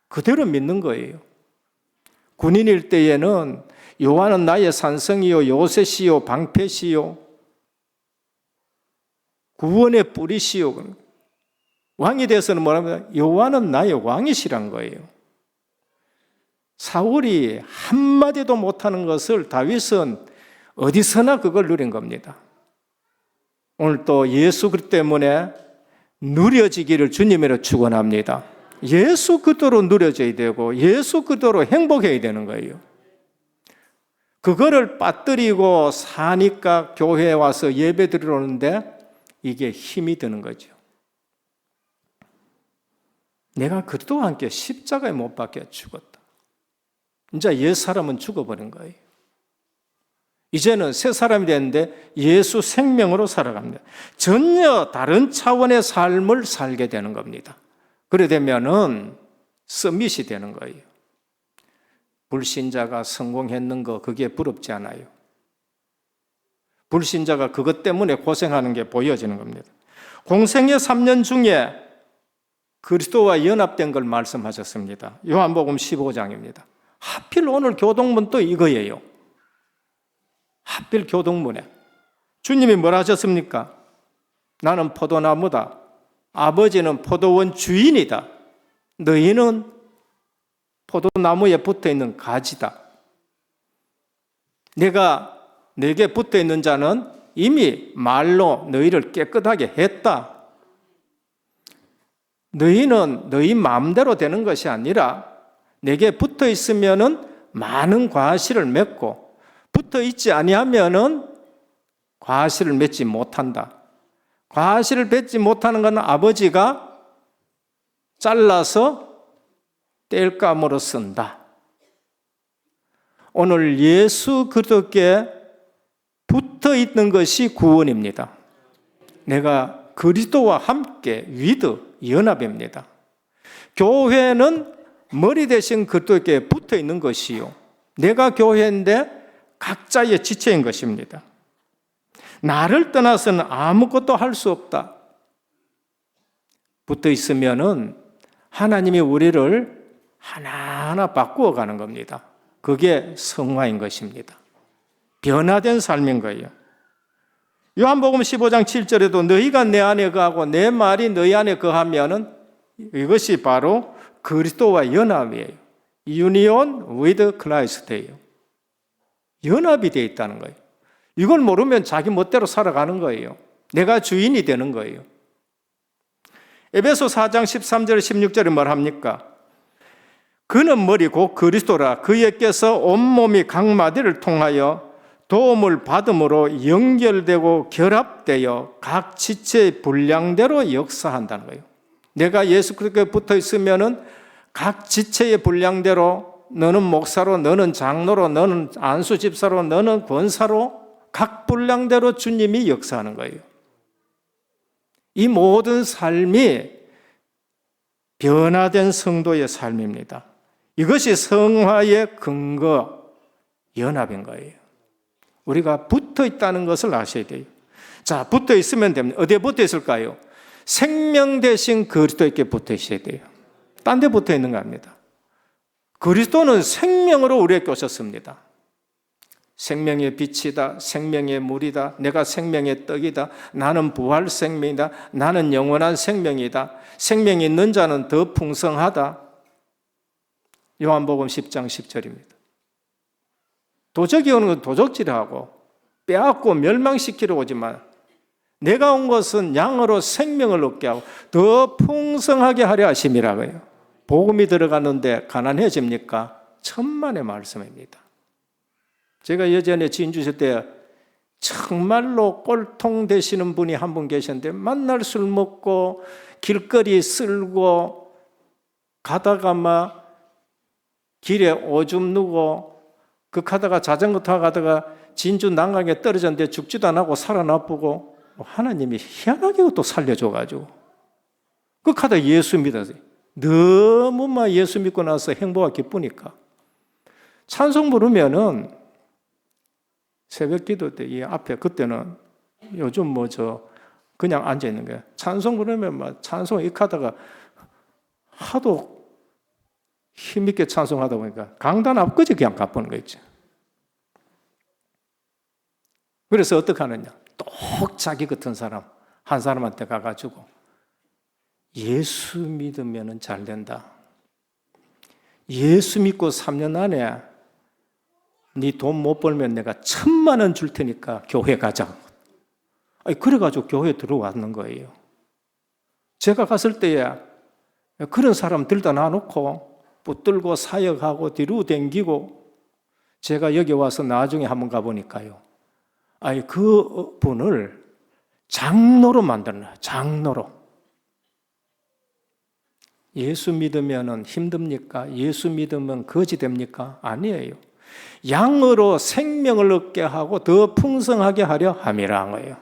S4: 그대로 믿는 거예요. 군인일 때에는 여호와는 나의 산성이요 요새시요 방패시요 구원의 뿌리시요. 왕이 돼서는 뭐라면 여호와는 나의 왕이시란 거예요. 사울이 한마디도 못하는 것을 다윗은 어디서나 그걸 누린 겁니다. 오늘 또 예수 그리스도 때문에 누려지기를 주님으로 축원합니다. 예수 그리스도로 누려져야 되고 예수 그리스도로 행복해야 되는 거예요. 그거를 빠뜨리고 사니까 교회에 와서 예배 드리러 오는데 이게 힘이 드는 거죠. 내가 그리스도와 함께 십자가에 못 박혀 죽었다. 이제 옛 사람은 죽어버린 거예요. 이제는 새 사람이 됐는데 예수 생명으로 살아갑니다. 전혀 다른 차원의 삶을 살게 되는 겁니다. 그래 되면은 서밋이 되는 거예요. 불신자가 성공했는 거 그게 부럽지 않아요. 불신자가 그것 때문에 고생하는 게 보여지는 겁니다. 공생의 3년 중에 그리스도와 연합된 걸 말씀하셨습니다. 요한복음 15장입니다. 하필 오늘 교동문도 이거예요. 하필 교동문에 주님이 뭐라 하셨습니까? 나는 포도나무다. 아버지는 포도원 주인이다. 너희는 포도나무에 붙어있는 가지다. 내가 내게 붙어있는 자는 이미 말로 너희를 깨끗하게 했다. 너희는 너희 마음대로 되는 것이 아니라 내게 붙어있으면 많은 과실을 맺고 붙어있지 아니하면 과실을 맺지 못한다. 과실을 맺지 못하는 것은 아버지가 잘라서 땔감으로 쓴다. 오늘 예수 그리스도께 붙어있는 것이 구원입니다. 내가 그리스도와 함께 위드 연합입니다. 교회는 머리 대신 그리스도께 붙어있는 것이요. 내가 교회인데 각자의 지체인 것입니다. 나를 떠나서는 아무것도 할 수 없다. 붙어 있으면은 하나님이 우리를 하나하나 바꾸어 가는 겁니다. 그게 성화인 것입니다. 변화된 삶인 거예요. 요한복음 15장 7절에도 너희가 내 안에 거하고 내 말이 너희 안에 거하면은 이것이 바로 그리스도와 연합이에요. Union with Christ예요. 연합이 되어 있다는 거예요. 이걸 모르면 자기 멋대로 살아가는 거예요. 내가 주인이 되는 거예요. 에베소 4장 13절 16절에 뭘 합니까? 그는 머리 곧 그리스도라. 그에게서 온몸이 각 마디를 통하여 도움을 받음으로 연결되고 결합되어 각 지체의 분량대로 역사한다는 거예요. 내가 예수 그리스도에 붙어 있으면은 각 지체의 분량대로, 너는 목사로, 너는 장로로, 너는 안수 집사로, 너는 권사로, 각 분량대로 주님이 역사하는 거예요. 이 모든 삶이 변화된 성도의 삶입니다. 이것이 성화의 근거, 연합인 거예요. 우리가 붙어 있다는 것을 아셔야 돼요. 자, 붙어 있으면 됩니다. 어디에 붙어 있을까요? 생명 대신 그리스도에게 붙어 있어야 돼요. 딴 데 붙어 있는 거 아닙니다. 그리스도는 생명으로 우리에게 오셨습니다. 생명의 빛이다, 생명의 물이다, 내가 생명의 떡이다, 나는 부활 생명이다, 나는 영원한 생명이다, 생명이 있는 자는 더 풍성하다. 요한복음 10장 10절입니다. 도적이 오는 건 도적질하고 빼앗고 멸망시키러 오지만 내가 온 것은 양으로 생명을 얻게 하고 더 풍성하게 하려 하심이라고요. 복음이 들어가는데 가난해집니까? 천만의 말씀입니다. 제가 예전에 진주실 때 정말로 꼴통 되시는 분이 한 분 계셨는데 만날 술 먹고 길거리 쓸고 가다가 막 길에 오줌 누고 그 가다가 자전거 타고 가다가 진주 난강에 떨어졌는데 죽지도 안 하고 살아나쁘고 하나님이 희한하게 또 살려줘가지고 그 가다가 예수 믿었어요. 너무 막 예수 믿고 나서 행복하고 기쁘니까 찬송 부르면은 새벽 기도 때 이 앞에 그때는 요즘 그냥 앉아 있는 거야. 찬송 부르면 막 찬송 익하다가 하도 힘있게 찬송하다 보니까 강단 앞까지 그냥 가보는 거 있죠. 그래서 어떻게 하느냐? 똑 자기 같은 사람 한 사람한테 가가지고 예수 믿으면 잘 된다. 예수 믿고 3년 안에 네 돈 못 벌면 내가 1,000만 원 줄 테니까 교회 가자. 그래가지고 교회에 들어왔는 거예요. 제가 갔을 때에 그런 사람 들다 놔놓고 붙들고 사역하고 뒤로 댕기고 제가 여기 와서 나중에 한번 가보니까요. 그 분을 장로로 만들어놔요. 장로로. 예수 믿으면 힘듭니까? 예수 믿으면 거지 됩니까? 아니에요. 양으로 생명을 얻게 하고 더 풍성하게 하려 함이라는 거예요.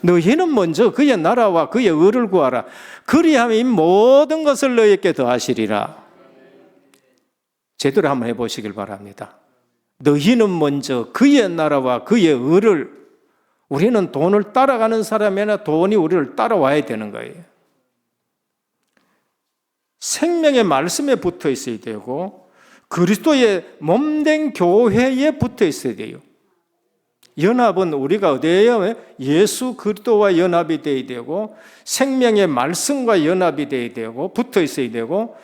S4: 너희는 먼저 그의 나라와 그의 의를 구하라. 그리하면 이 모든 것을 너희에게 더하시리라. 제대로 한번 해보시길 바랍니다. 너희는 먼저 그의 나라와 그의 의를, 우리는 돈을 따라가는 사람이나 돈이 우리를 따라와야 되는 거예요. 생명의 말씀에 붙어 있어야 되고 그리스도의 몸된 교회에 붙어 있어야 돼요. 연합은 우리가 어디에요? 예수 그리스도와 연합이 되어야 되고 생명의 말씀과 연합이 되어야 되고 붙어 있어야 되고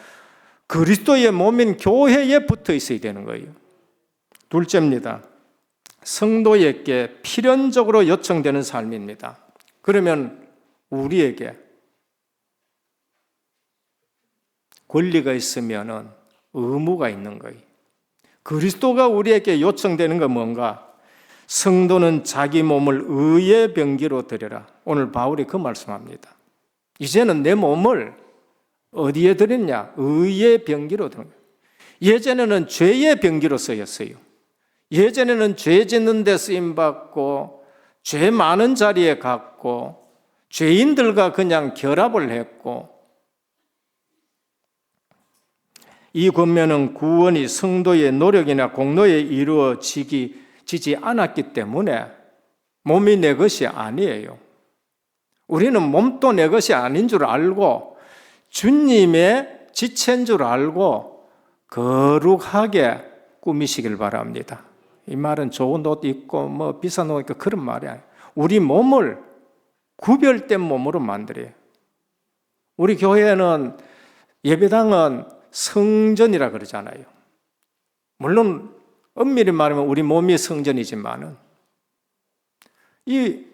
S4: 그리스도의 몸인 교회에 붙어 있어야 되는 거예요. 둘째입니다. 성도에게 필연적으로 요청되는 삶입니다. 그러면 우리에게 권리가 있으면 의무가 있는 거예요. 그리스도가 우리에게 요청되는 건 뭔가? 성도는 자기 몸을 의의 병기로 드려라. 오늘 바울이 그 말씀합니다. 이제는 내 몸을 어디에 드렸냐? 의의 병기로 드린 거예요. 예전에는 죄의 병기로 쓰였어요. 예전에는 죄 짓는 데 쓰임받고 죄 많은 자리에 갔고 죄인들과 그냥 결합을 했고 이 권면은 구원이 성도의 노력이나 공로에 이루어지지 않았기 때문에 몸이 내 것이 아니에요. 우리는 몸도 내 것이 아닌 줄 알고 주님의 지체인 줄 알고 거룩하게 꾸미시길 바랍니다. 이 말은 좋은 옷 입고 비싼 옷 입고 그런 말이 아니에요. 우리 몸을 구별된 몸으로 만들어요. 우리 교회는 예배당은 성전이라 그러잖아요. 물론 엄밀히 말하면 우리 몸이 성전이지만은 이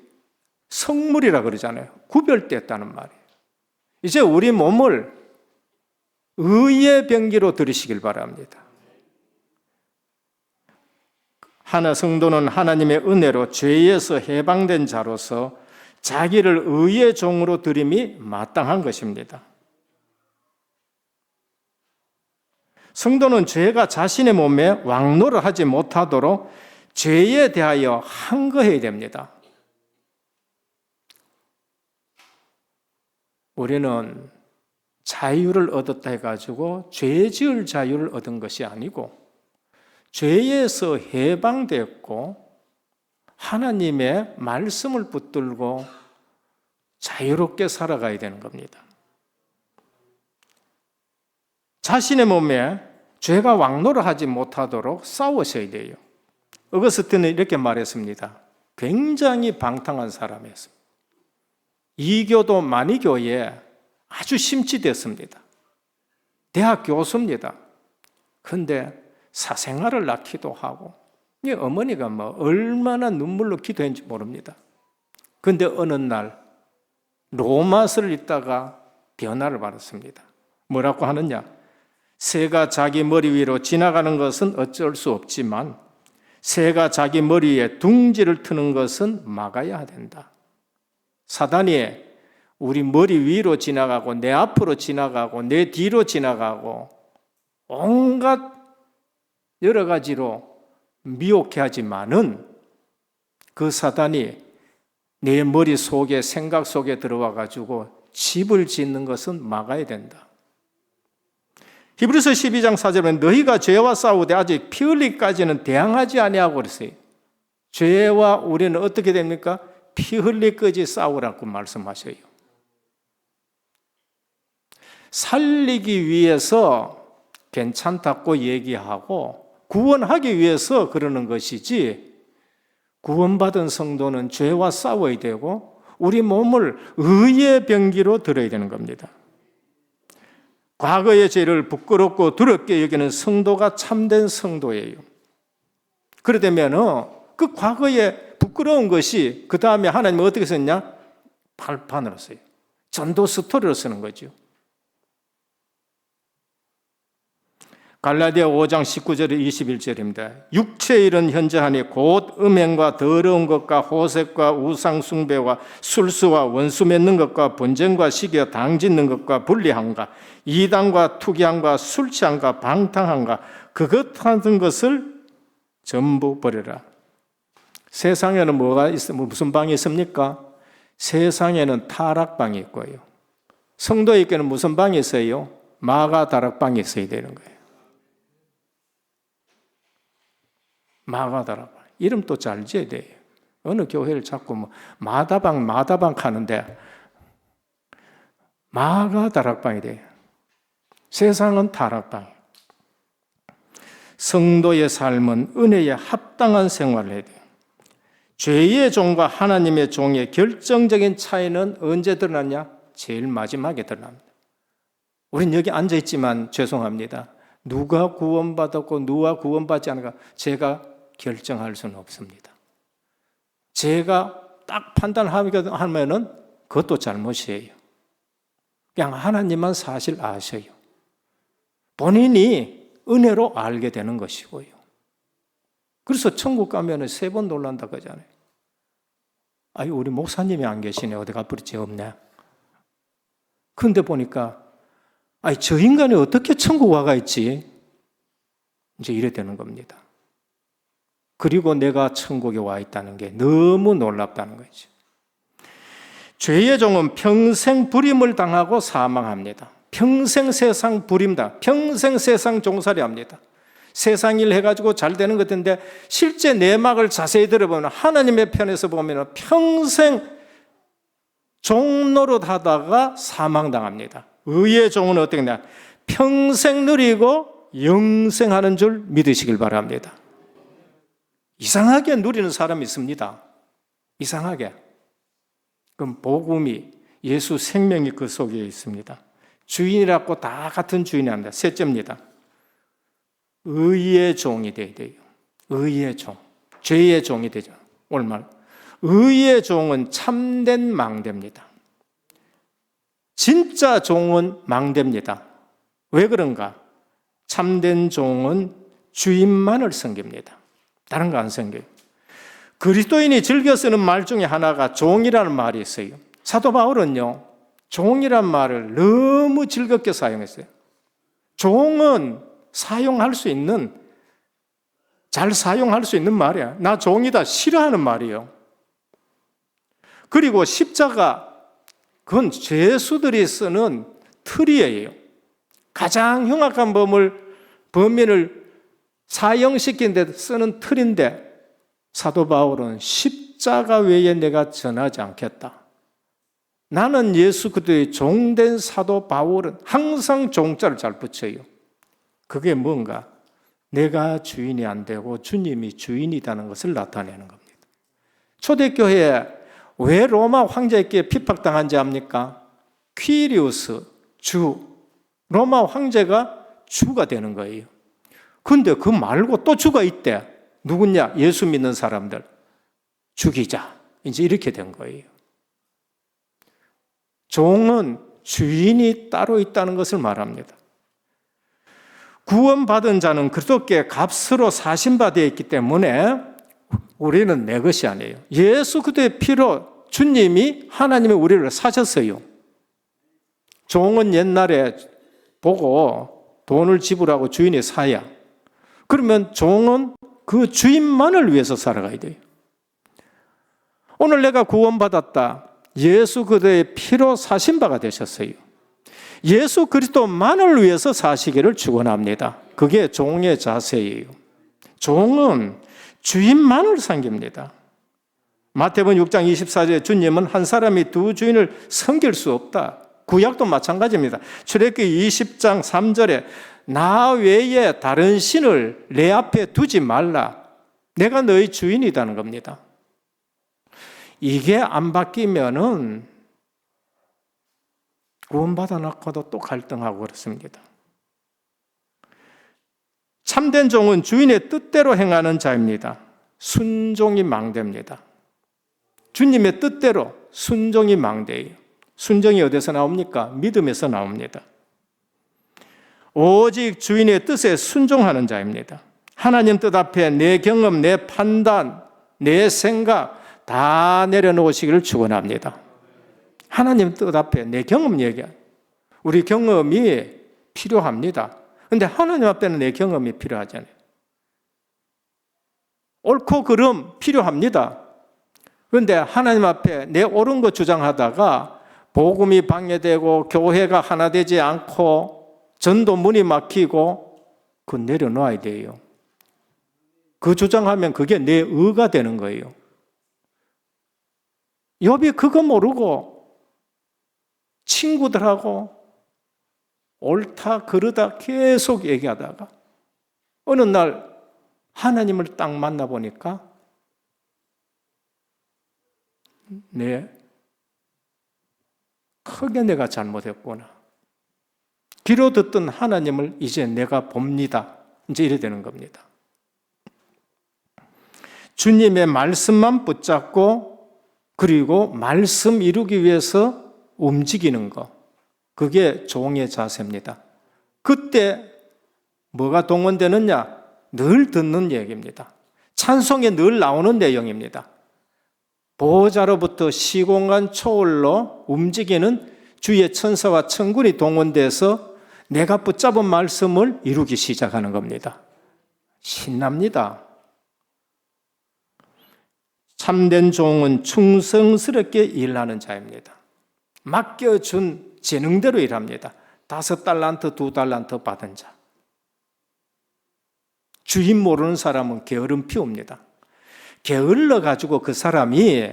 S4: 성물이라 그러잖아요. 구별됐다는 말이에요. 이제 우리 몸을 의의 병기로 들으시길 바랍니다. 하나 성도는 하나님의 은혜로 죄에서 해방된 자로서 자기를 의의 종으로 드림이 마땅한 것입니다. 성도는 죄가 자신의 몸에 왕노를 하지 못하도록 죄에 대하여 항거해야 됩니다. 우리는 자유를 얻었다 해가지고 죄 지을 자유를 얻은 것이 아니고 죄에서 해방됐고 하나님의 말씀을 붙들고 자유롭게 살아가야 되는 겁니다. 자신의 몸에 죄가 왕노를 하지 못하도록 싸우셔야 돼요. 어거스틴은 이렇게 말했습니다. 굉장히 방탕한 사람이었습니다. 이교도 마니교에 아주 심취됐습니다. 대학 교수입니다. 그런데 사생활을 낳기도 하고 어머니가 얼마나 눈물로 기도했는지 모릅니다. 그런데 어느 날 로마서를 읽다가 변화를 받았습니다. 뭐라고 하느냐? 새가 자기 머리 위로 지나가는 것은 어쩔 수 없지만 새가 자기 머리 위에 둥지를 트는 것은 막아야 된다. 사단이 우리 머리 위로 지나가고 내 앞으로 지나가고 내 뒤로 지나가고 온갖 여러 가지로 미혹해 하지만은 그 사단이 내 머리 속에 생각 속에 들어와 가지고 집을 짓는 것은 막아야 된다. 히브리서 12장 4절에 너희가 죄와 싸우되 아직 피 흘리기까지는 대항하지 아니하고 그랬어요. 죄와 우리는 어떻게 됩니까? 피 흘리기까지 싸우라고 말씀하셔요. 살리기 위해서 괜찮다고 얘기하고 구원하기 위해서 그러는 것이지 구원받은 성도는 죄와 싸워야 되고 우리 몸을 의의 병기로 들어야 되는 겁니다. 과거의 죄를 부끄럽고 두렵게 여기는 성도가 참된 성도예요. 그러다면 그 과거의 부끄러운 것이 그 다음에 하나님은 어떻게 썼냐? 발판으로 써요. 전도 스토리로 쓰는 거죠. 갈라디아 5장 19절 21절입니다. 육체의 일은 현저하니 곧 음행과 더러운 것과 호색과 우상 숭배와 술수와 원수 맺는 것과 분쟁과 시기와 당짓는 것과 불리함과 이단과 투기함과 술 취함과 방탕함과 그것 같은 것을 전부 버려라. 세상에는 무슨 방이 있습니까? 세상에는 타락방이 있고요. 성도에게는 무슨 방이 있어요? 마가 다락방이 있어야 되는 거예요. 마가다락방. 이름도 잘 지어야 돼요. 어느 교회를 자꾸 마다방 하는데 마가다락방이 돼요. 세상은 다락방이에요. 성도의 삶은 은혜에 합당한 생활을 해야 돼요. 죄의 종과 하나님의 종의 결정적인 차이는 언제 드러나냐? 제일 마지막에 드러납니다. 우린 여기 앉아있지만 죄송합니다. 누가 구원받았고 누가 구원받지 않을까 제가 결정할 수는 없습니다. 제가 딱 판단하면은 그것도 잘못이에요. 그냥 하나님만 사실 아셔요. 본인이 은혜로 알게 되는 것이고요. 그래서 천국 가면은 3번 놀란다고 하잖아요. 아유, 우리 목사님이 안 계시네. 어디 가버렸지? 없네. 근데 보니까 아니, 저 인간이 어떻게 천국 와가 있지? 이제 이래 되는 겁니다. 그리고 내가 천국에 와 있다는 게 너무 놀랍다는 거죠. 죄의 종은 평생 불임을 당하고 사망합니다. 평생 세상 부림다. 평생 세상 종살이 합니다. 세상 일 해가지고 잘 되는 것 같은데 실제 내막을 자세히 들어보면 하나님의 편에서 보면 평생 종노릇 하다가 사망당합니다. 의의 종은 어떻게 되냐? 평생 누리고 영생하는 줄 믿으시길 바랍니다. 이상하게 누리는 사람이 있습니다. 이상하게. 그럼 복음이 예수 생명이 그 속에 있습니다. 주인이라고 다 같은 주인이 아닙니다. 셋째입니다. 의의 종이 돼야 돼요. 의의 종. 죄의 종이 되죠. 오늘 말. 의의 종은 참된 망대입니다. 진짜 종은 망대입니다. 왜 그런가? 참된 종은 주인만을 섬깁니다. 다른 거 안 섬겨요. 그리스도인이 즐겨 쓰는 말 중에 하나가 종이라는 말이 있어요. 사도 바울은요, 종이란 말을 너무 즐겁게 사용했어요. 종은 사용할 수 있는, 잘 사용할 수 있는 말이야. 나 종이다 싫어하는 말이에요. 그리고 십자가, 그건 죄수들이 쓰는 틀이에요. 가장 흉악한 범인을 사형시킨 데 쓰는 틀인데 사도 바울은 십자가 외에 내가 전하지 않겠다. 나는 예수 그리스도의 종된 사도 바울은 항상 종자를 잘 붙여요. 그게 뭔가? 내가 주인이 안 되고 주님이 주인이라는 것을 나타내는 겁니다. 초대교회에 왜 로마 황제에게 핍박당한지 압니까? 퀴리우스, 주. 로마 황제가 주가 되는 거예요. 근데 그 말고 또 주가 있대. 누구냐? 예수 믿는 사람들. 죽이자. 이제 이렇게 된 거예요. 종은 주인이 따로 있다는 것을 말합니다. 구원받은 자는 그리스도께 값으로 사신바 되어 있기 때문에 우리는 내 것이 아니에요. 예수 그리스도의 피로 주님이 하나님의 우리를 사셨어요. 종은 옛날에 보고 돈을 지불하고 주인이 사야. 그러면 종은 그 주인만을 위해서 살아가야 돼요. 오늘 내가 구원받았다. 예수 그리스도의 피로 사신 바가 되셨어요. 예수 그리스도만을 위해서 사시기를 축원합니다. 그게 종의 자세예요. 종은 주인만을 섬깁니다. 마태복음 6장 24절에 주님은 한 사람이 두 주인을 섬길 수 없다. 구약도 마찬가지입니다. 출애굽기 20장 3절에 나 외에 다른 신을 내 앞에 두지 말라. 내가 너희 주인이라는 겁니다. 이게 안 바뀌면은 구원받아 놓고도 또 갈등하고 그렇습니다. 참된 종은 주인의 뜻대로 행하는 자입니다. 순종이 망대입니다. 주님의 뜻대로 순종이 망대예요. 순종이 어디서 나옵니까? 믿음에서 나옵니다. 오직 주인의 뜻에 순종하는 자입니다. 하나님 뜻 앞에 내 경험, 내 판단, 내 생각 다 내려놓으시기를 축원합니다. 하나님 뜻 앞에 내 경험 얘기야. 우리 경험이 필요합니다. 그런데 하나님 앞에는 내 경험이 필요하잖아요. 옳고 그름 필요합니다. 그런데 하나님 앞에 내 옳은 거 주장하다가 복음이 방해되고 교회가 하나 되지 않고 전도 문이 막히고 그거 내려놓아야 돼요. 그 주장하면 그게 내 의가 되는 거예요. 욥이 그거 모르고 친구들하고 옳다 그르다 계속 얘기하다가 어느 날 하나님을 딱 만나보니까 크게 내가 잘못했구나. 귀로 듣던 하나님을 이제 내가 봅니다. 이제 이래 되는 겁니다. 주님의 말씀만 붙잡고 그리고 말씀 이루기 위해서 움직이는 것. 그게 종의 자세입니다. 그때 뭐가 동원되느냐? 늘 듣는 얘기입니다. 찬송에 늘 나오는 내용입니다. 보호자로부터 시공간 초월로 움직이는 주의 천사와 천군이 동원돼서 내가 붙잡은 말씀을 이루기 시작하는 겁니다. 신납니다. 참된 종은 충성스럽게 일하는 자입니다. 맡겨준 재능대로 일합니다. 5달란트, 2달란트 받은 자. 주인 모르는 사람은 게으름 피웁니다. 게을러가지고 그 사람이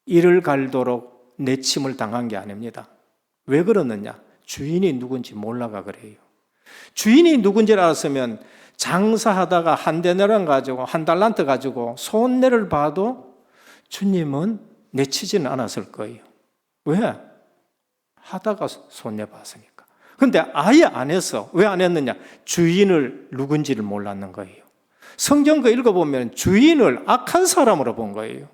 S4: 이를 갈도록 내침을 당한 게 아닙니다. 왜 그러느냐? 주인이 누군지 몰라가 그래요. 주인이 누군지를 알았으면 장사하다가 한 데나량 가지고 한 달란트 가지고 손해를 봐도 주님은 내치지는 않았을 거예요. 왜? 하다가 손해봤으니까. 근데 아예 안 했어. 왜 안 했느냐? 주인을 누군지를 몰랐는 거예요. 성경 거 읽어보면 주인을 악한 사람으로 본 거예요.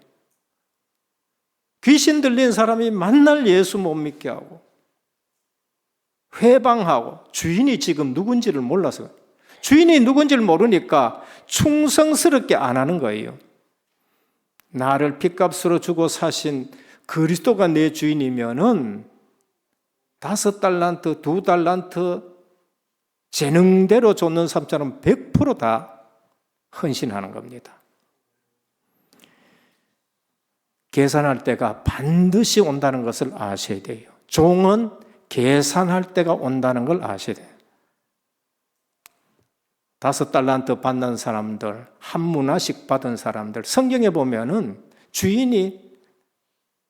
S4: 귀신 들린 사람이 만날 예수 못 믿게 하고 회방하고 주인이 지금 누군지를 몰라서 주인이 누군지를 모르니까 충성스럽게 안 하는 거예요. 나를 핏값으로 주고 사신 그리스도가 내 주인이면은 5달란트, 2달란트 재능대로 줬는 사람처럼 100%다 헌신하는 겁니다. 계산할 때가 반드시 온다는 것을 아셔야 돼요. 종은 계산할 때가 온다는 걸 아셔야 돼요. 5달란트 받는 사람들, 한 문화씩 받은 사람들, 성경에 보면은 주인이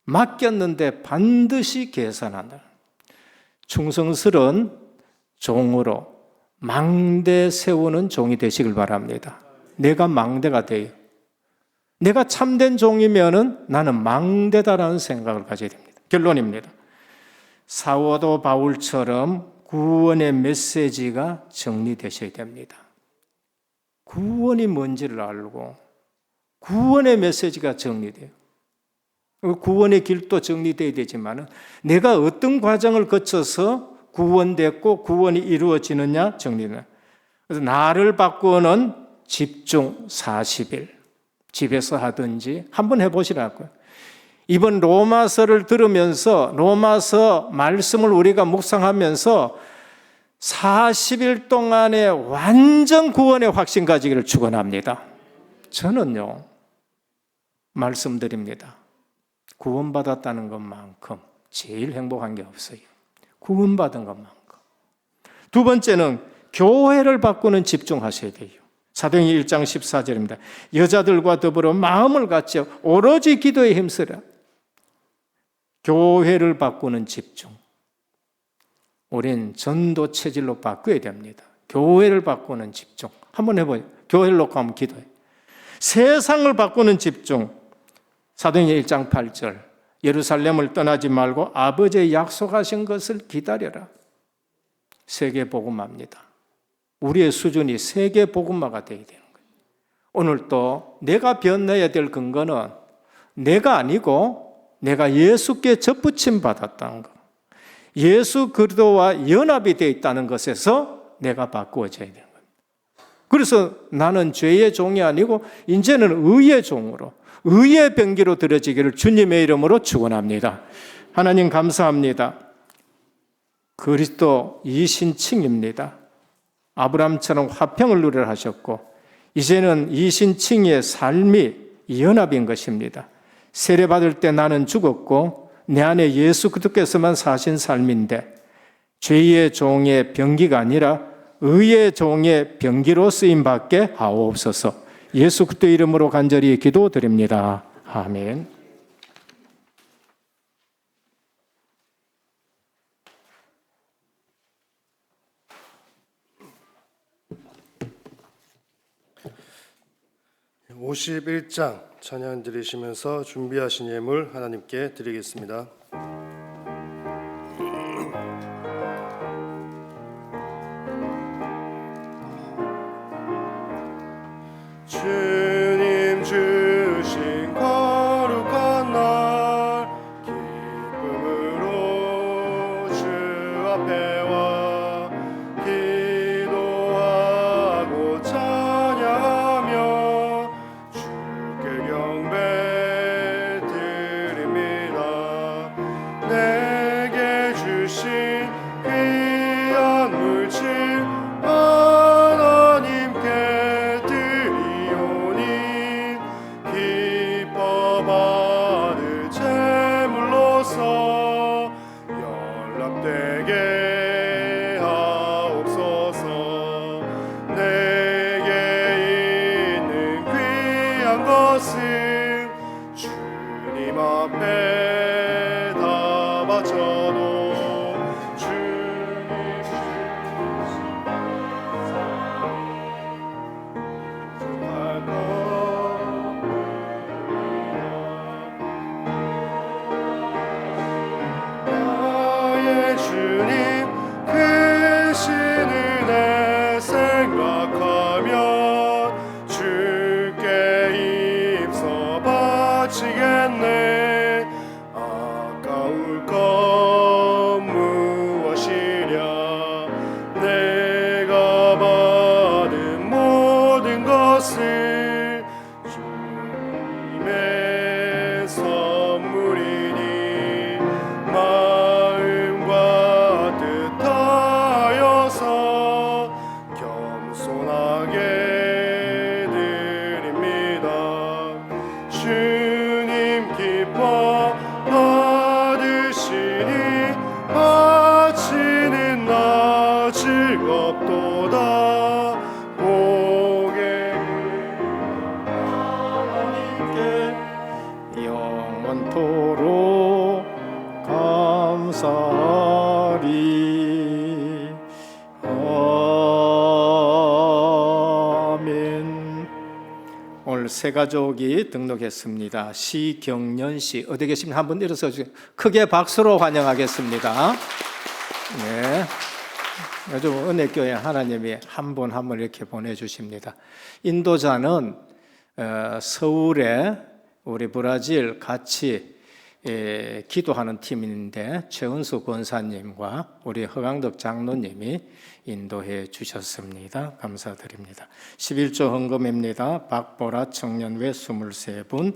S4: 맡겼는데 반드시 계산한다. 충성스러운 종으로 망대 세우는 종이 되시길 바랍니다. 내가 망대가 돼요. 내가 참된 종이면은 나는 망대다라는 생각을 가져야 됩니다. 결론입니다. 사도 바울처럼 구원의 메시지가 정리되셔야 됩니다. 구원이 뭔지를 알고 구원의 메시지가 정리돼요. 구원의 길도 정리되어야 되지만 내가 어떤 과정을 거쳐서 구원됐고 구원이 이루어지느냐 정리는. 그래서 나를 바꾸는 집중 40일 집에서 하든지 한번 해보시라고요. 이번 로마서를 들으면서 로마서 말씀을 우리가 묵상하면서 40일 동안에 완전 구원의 확신 가지기를 축원합니다. 저는요 말씀드립니다. 구원받았다는 것만큼 제일 행복한 게 없어요. 구원받은 것만큼. 두 번째는 교회를 바꾸는 집중하셔야 돼요. 사도행전 1장 14절입니다. 여자들과 더불어 마음을 같이 오로지 기도에 힘쓰라. 교회를 바꾸는 집중. 우린 전도 체질로 바꿔야 됩니다. 교회를 바꾸는 집중. 한번 해봐요. 교회를 놓고 한번 기도해. 세상을 바꾸는 집중. 사도행전 1장 8절. 예루살렘을 떠나지 말고 아버지의 약속하신 것을 기다려라. 세계 복음화입니다. 우리의 수준이 세계 복음화가 되어야 되는 거예요. 오늘 또 내가 변해야 될 근거는 내가 아니고 내가 예수께 접붙임 받았다는 것. 예수 그리스도와 연합이 되어 있다는 것에서 내가 바꾸어져야 되는 거예요. 그래서 나는 죄의 종이 아니고 이제는 의의 종으로 의의 병기로 들어지기를 주님의 이름으로 축원합니다. 하나님 감사합니다. 그리스도 이신칭입니다. 아브라함처럼 화평을 누리라 하셨고 이제는 이신칭의 삶이 연합인 것입니다. 세례받을 때 나는 죽었고 내 안에 예수 그리스도께서만 사신 삶인데 죄의 종의 병기가 아니라 의의 종의 병기로 쓰임받게 하옵소서. 예수 그리스도 이름으로 간절히 기도드립니다. 아멘.
S2: (51장) 찬양 드리시면서 준비하신 예물 하나님께 드리겠습니다. 주님 주신 거룩한 날 기쁨으로 주 앞에 와 기도하고 찬양하며 주께 경배 드립니다. 내게 주신 귀한 물질 하나님께 기뻐 받을 제물로서 연락되게 하옵소서. 내게 있는 귀한 것은 주님 앞에 다 바쳐도 주님 주신 부족할 것 주님 크신 은혜 생각하면 주께 힘써 바치겠네. 아까울 것 무엇이랴.
S4: 영원토록 감사하리. 아멘. 오늘 새 가족이 등록했습니다. 시경년 씨 어디 계시면 한번 일어서 주세요. 크게 박수로 환영하겠습니다. 네. 요즘 은혜교회 하나님이 한 분 한 분 이렇게 보내주십니다. 인도자는 서울에 우리 브라질 같이 기도하는 팀인데 최은수 권사님과 우리 허강덕 장로님이 인도해 주셨습니다. 감사드립니다. 11조 헌금입니다. 박보라 청년회 23분,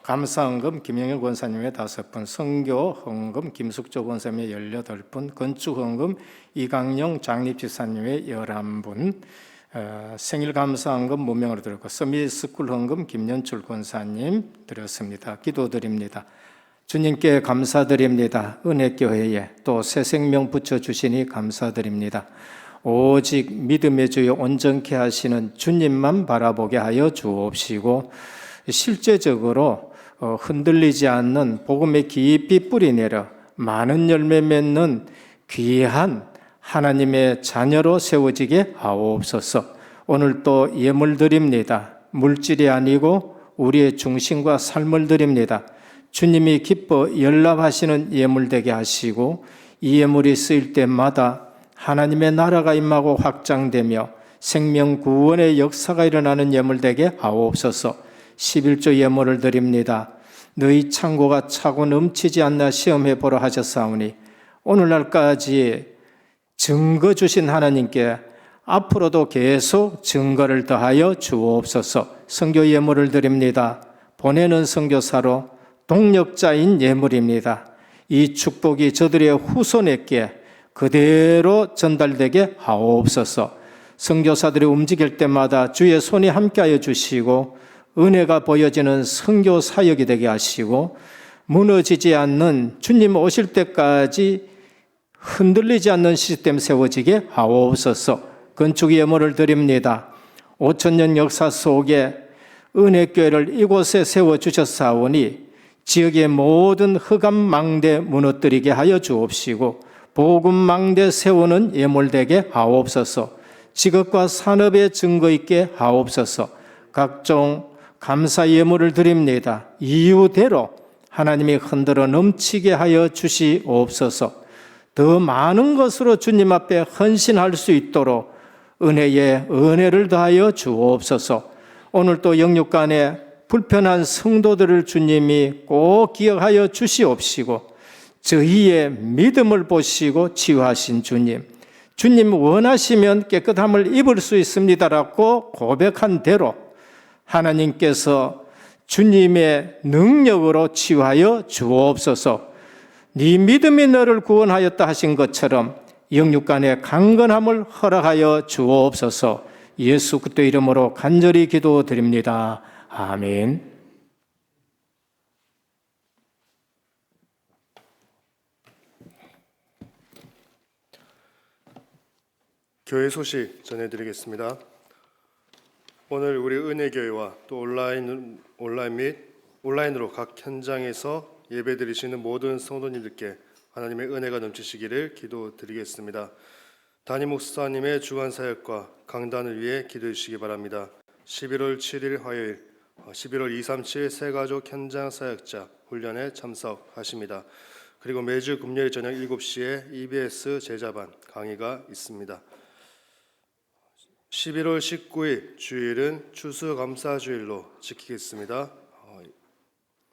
S4: 감사헌금 김영현 권사님의 5분, 성교 헌금 김숙조 권사님의 18분, 건축 헌금 이강영 장립지사님의 11분, 생일 감사헌금 무명으로 드렸고 서밋스쿨 헌금 김연출 권사님 드렸습니다. 기도드립니다. 주님께 감사드립니다. 은혜교회에 또 새 생명 붙여주시니 감사드립니다. 오직 믿음의 주여 온전케 하시는 주님만 바라보게 하여 주옵시고 실제적으로 흔들리지 않는 복음에 깊이 뿌리내려 많은 열매 맺는 귀한 하나님의 자녀로 세워지게 하옵소서. 오늘 또 예물 드립니다. 물질이 아니고 우리의 중심과 삶을 드립니다. 주님이 기뻐 연락하시는 예물 되게 하시고 이 예물이 쓰일 때마다 하나님의 나라가 임하고 확장되며 생명 구원의 역사가 일어나는 예물 되게 하옵소서. 11조 예물을 드립니다. 너희 창고가 차고 넘치지 않나 시험해 보라 하셨사오니 오늘날까지 증거 주신 하나님께 앞으로도 계속 증거를 더하여 주옵소서. 선교 예물을 드립니다. 보내는 선교사로 동력자인 예물입니다. 이 축복이 저들의 후손에게 그대로 전달되게 하옵소서. 선교사들이 움직일 때마다 주의 손이 함께하여 주시고 은혜가 보여지는 선교 사역이 되게 하시고 무너지지 않는 주님 오실 때까지 흔들리지 않는 시스템 세워지게 하옵소서. 건축 예물을 드립니다. 5,000년 역사 속에 은혜교회를 이곳에 세워주셨사오니 지역의 모든 흑암망대 무너뜨리게 하여 주옵시고 복음망대 세우는 예물되게 하옵소서. 직업과 산업에 증거 있게 하옵소서. 각종 감사 예물을 드립니다. 이유대로 하나님이 흔들어 넘치게 하여 주시옵소서. 더 많은 것으로 주님 앞에 헌신할 수 있도록 은혜에 은혜를 더하여 주옵소서. 오늘 또 영육간에 불편한 성도들을 주님이 꼭 기억하여 주시옵시고 저희의 믿음을 보시고 치유하신 주님 원하시면 깨끗함을 입을 수 있습니다라고 고백한 대로 하나님께서 주님의 능력으로 치유하여 주옵소서. 네 믿음이 너를 구원하였다 하신 것처럼 영육간의 강건함을 허락하여 주옵소서. 예수 그리스도 이름으로 간절히 기도드립니다. 아멘.
S2: 교회 소식 전해드리겠습니다. 오늘 우리 은혜교회와 또 온라인으로 각 현장에서 예배드리시는 모든 성도님들께 하나님의 은혜가 넘치시기를 기도드리겠습니다. 담임 목사님의 주간 사역과 강단을 위해 기도해 주시기 바랍니다. 11월 7일 화요일, 11월 237 새가족 현장 사역자 훈련에 참석하십니다. 그리고 매주 금요일 저녁 7시에 EBS 제자반 강의가 있습니다. 11월 19일 주일은 추수감사주일로 지키겠습니다.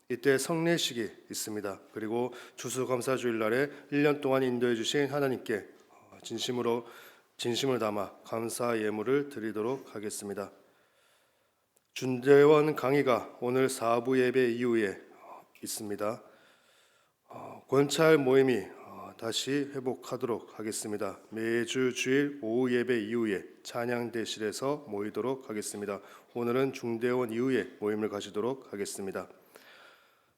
S2: 이때 성례식이 있습니다. 그리고 추수감사주일 날에 1년 동안 인도해 주신 하나님께 진심을 담아 감사 예물을 드리도록 하겠습니다. 준대원 강의가 오늘 4부 예배 이후에 있습니다. 권찰 모임이 다시 회복하도록 하겠습니다. 매주 주일 오후 예배 이후에 찬양대실에서 모이도록 하겠습니다. 오늘은 중대원 이후에 모임을 가지도록 하겠습니다.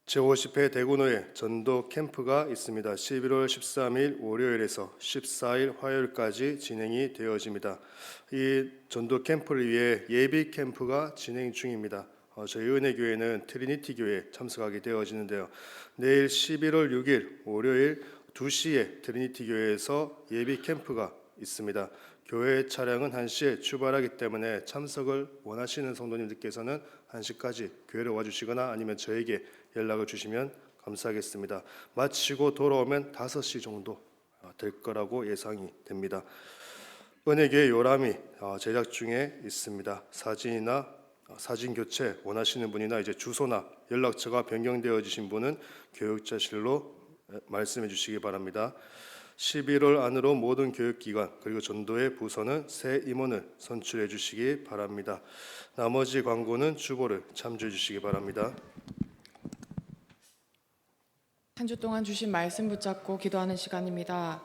S2: 제50회 대구노예 전도 캠프가 있습니다. 11월 13일 월요일에서 14일 화요일까지 진행이 되어집니다. 이 전도 캠프를 위해 예비 캠프가 진행 중입니다. 저희 은혜교회는 트리니티 교회에 참석하게 되어지는데요. 내일 11월 6일 월요일 2시에 트리니티 교회에서 예비 캠프가 있습니다. 교회 차량은 1시에 출발하기 때문에 참석을 원하시는 성도님들께서는 1시까지 교회를 와주시거나 아니면 저에게 연락을 주시면 감사하겠습니다. 마치고 돌아오면 5시 정도 될 거라고 예상이 됩니다. 은혜교회 요람이 제작 중에 있습니다. 사진이나 사진 교체 원하시는 분이나 이제 주소나 연락처가 변경되어지신 분은 교육자실로 말씀해 주시기 바랍니다. 11월 안으로 모든 교육기관 그리고 전도회 부서는 새 임원을 선출해 주시기 바랍니다. 나머지 광고는 주보를 참조해 주시기 바랍니다.
S5: 한 주 동안 주신 말씀 붙잡고 기도하는 시간입니다.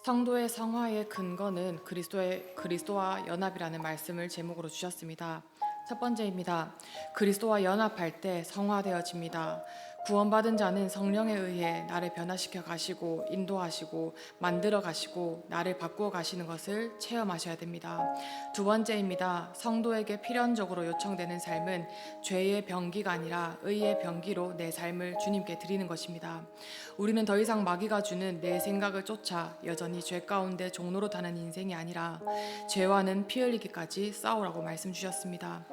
S5: 성도의 성화의 근거는 그리스도와 연합이라는 말씀을 제목으로 주셨습니다. 첫 번째입니다. 그리스도와 연합할 때 성화되어집니다. 구원받은 자는 성령에 의해 나를 변화시켜 가시고 인도하시고 만들어 가시고 나를 바꾸어 가시는 것을 체험하셔야 됩니다. 두 번째입니다. 성도에게 필연적으로 요청되는 삶은 죄의 병기가 아니라 의의 병기로 내 삶을 주님께 드리는 것입니다. 우리는 더 이상 마귀가 주는 내 생각을 쫓아 여전히 죄 가운데 종로로 타는 인생이 아니라 죄와는 피 흘리기까지 싸우라고 말씀 주셨습니다.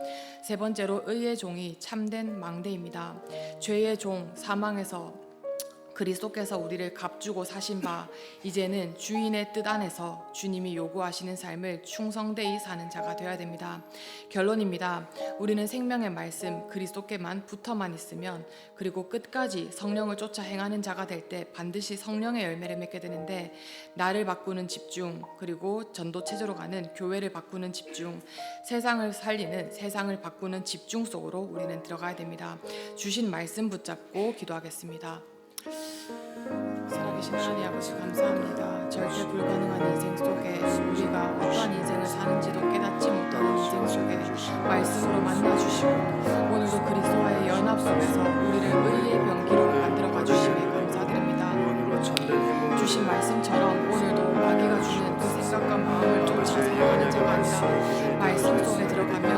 S5: 세 번째로 의의 종이 참된 망대입니다. 죄의 종 사망에서 그리스도께서 우리를 값주고 사신 바 이제는 주인의 뜻 안에서 주님이 요구하시는 삶을 충성되이 사는 자가 되어야 됩니다. 결론입니다. 우리는 생명의 말씀 그리스도께만 붙어만 있으면 그리고 끝까지 성령을 쫓아 행하는 자가 될 때 반드시 성령의 열매를 맺게 되는데 나를 바꾸는 집중 그리고 전도 체제로 가는 교회를 바꾸는 집중 세상을 살리는 세상을 바꾸는 집중 속으로 우리는 들어가야 됩니다. 주신 말씀 붙잡고 기도하겠습니다. 살아계신 하나님 아버지 감사합니다. 절대 불가능한 인생 속에 우리가 어떠한 인생을 사는지도 깨닫지 못하는 인생 속에 말씀으로 만나주시고 오늘도 그리스도와의 연합 속에서 우리를 의의 병기로 만들어가 주시니 감사드립니다. 주신 말씀처럼 오늘도 마귀가 주는 그 생각과 마음을 쫓아 살아가는 자가 아니라 말씀 속에 들어가며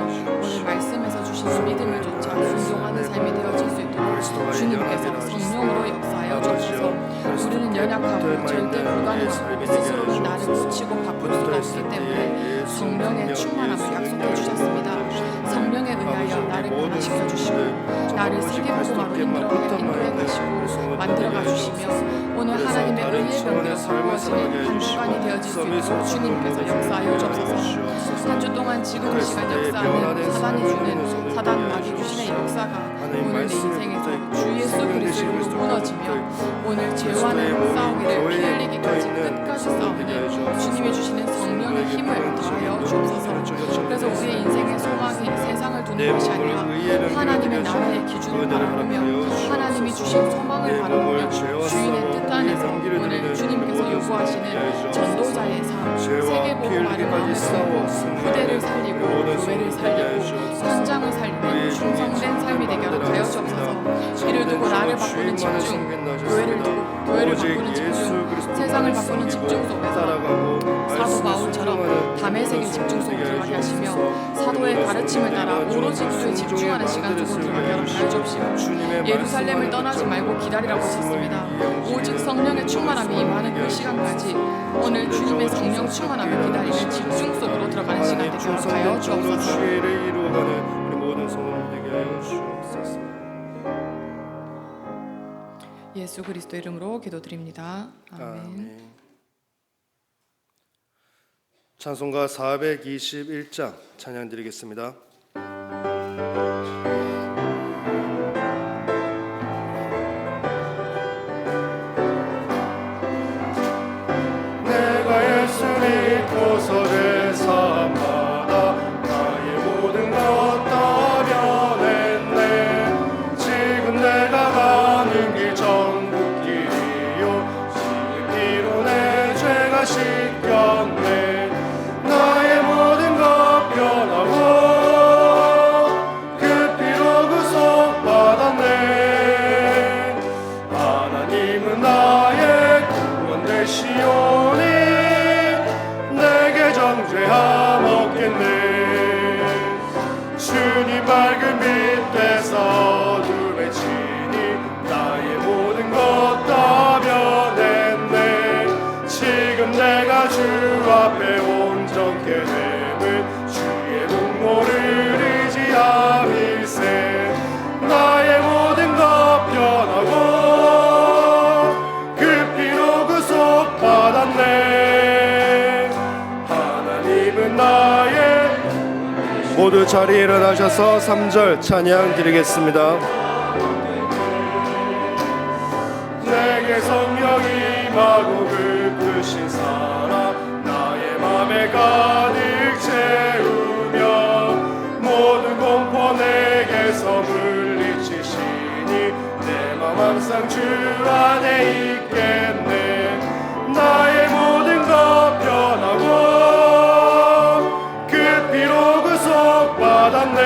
S5: 오늘 말씀에서 주신 믿음을 쫓아 순종하는 삶이 되어질 수 있도록 주님께서 성령으로 역사하여 주셔서 우리는 연약하고 절대 불가능하고 스스로는 나를 고치고 바꿀 수가 없기 때문에 성령의 충만함을 약속해 주셨습니다. 성령에 의하여 나를 변화시켜 주시고 나를 세계복음화로 인도해 가시고 만들어가 주시며 오늘 하나님의 의의 병기로 바꾸어지는 한 주간이 되어질 수 있도록 주님께서 역사하여 주옵소서. 한 주 동안 지금 이 시간 역사하는 사단이 주는 사단 마귀 귀신의 역사가 오늘 내 인생에서 주 예수 그리스도 이름으로 무너지며 오늘 죄와는 싸우기를 피 흘리기까지 끝까지 싸우는 주님이 주시는 성령의 힘을 더하여 주옵소서. 그래서 우리의 인생의 소망이 세상을 두는 것이 아니라 하나님의 나라의 기준을 바라보며 하나님이 주신 소망을 바라보며 주인의 뜻 안에서 오늘 주님께서 요구하시는 전도자의 삶, 세계복음화를 마음에 품고 후대를 살리고 교회를 살리고 현장을 살리는 충성된 삶이 되게 하여 주옵소서. 이를 두고 나를 바꾸는 집중, 교회를 두고 교회를 바꾸는 집중, 세상을 바꾸는 집중 속에서 사도 바울처럼 다메섹의 집중 속으로 들어가게 하시며 사도의 가르침을 따라 오로지 그에 집중하는 시간 속으로 들어가게 하여 주옵시고 예루살렘을 떠나지 말고 기다리라고 하셨습니다. 오직 성령의 충만함이 임하는 그 시간까지 오늘 주님의 성령 충만함을 기다리는 집중 속으로 들어가는 시간 되게 하여 주옵소서. 예수 그리스도 이름으로 기도드립니다. 아멘.
S2: 찬송가 421장 찬양 드리겠습니다. 내가 예수 믿고서 내 삶마다 나의 모든 것 다 변했네. 지금 내가 가는 길 천국 길이요 그 피로 내 죄가 씻겼네. 나의 모든 것 변하고 그 모두 자리에 일어나셔서 3절 찬양 드리겠습니다. 내게 성령이 임하고 급으신 사랑 나의 맘에 가득 채우며 모든 공포 내게서 물리치시니 내 맘 항상 주 안에 있겠네. 나의 모든 것 변하고 그 피로 구속받았네.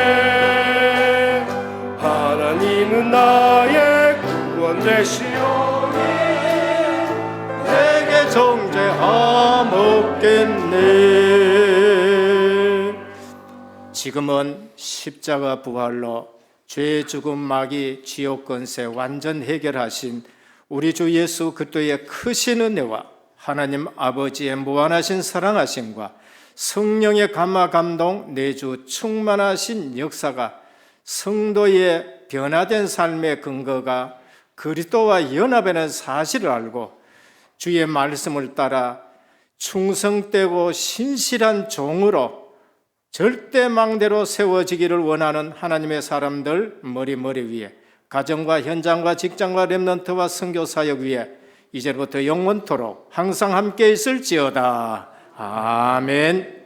S2: 하나님은 나의 구원 되시오니
S4: 내게 정죄함 없겠네. 지금은 십자가 부활로 죄 죽음 마귀 지옥 권세 완전 해결하신 우리 주 예수 그리스도의 크신 은혜와 하나님 아버지의 무한하신 사랑하심과 성령의 감화 감동 내주 충만하신 역사가 성도의 변화된 삶의 근거가 그리스도와 연합하는 사실을 알고 주의 말씀을 따라 충성되고 신실한 종으로 절대망대로 세워지기를 원하는 하나님의 사람들 머리 위에 가정과 현장과 직장과 렘넌트와 선교사역 위에 이제부터 영원토록 항상 함께 있을지어다. 아멘.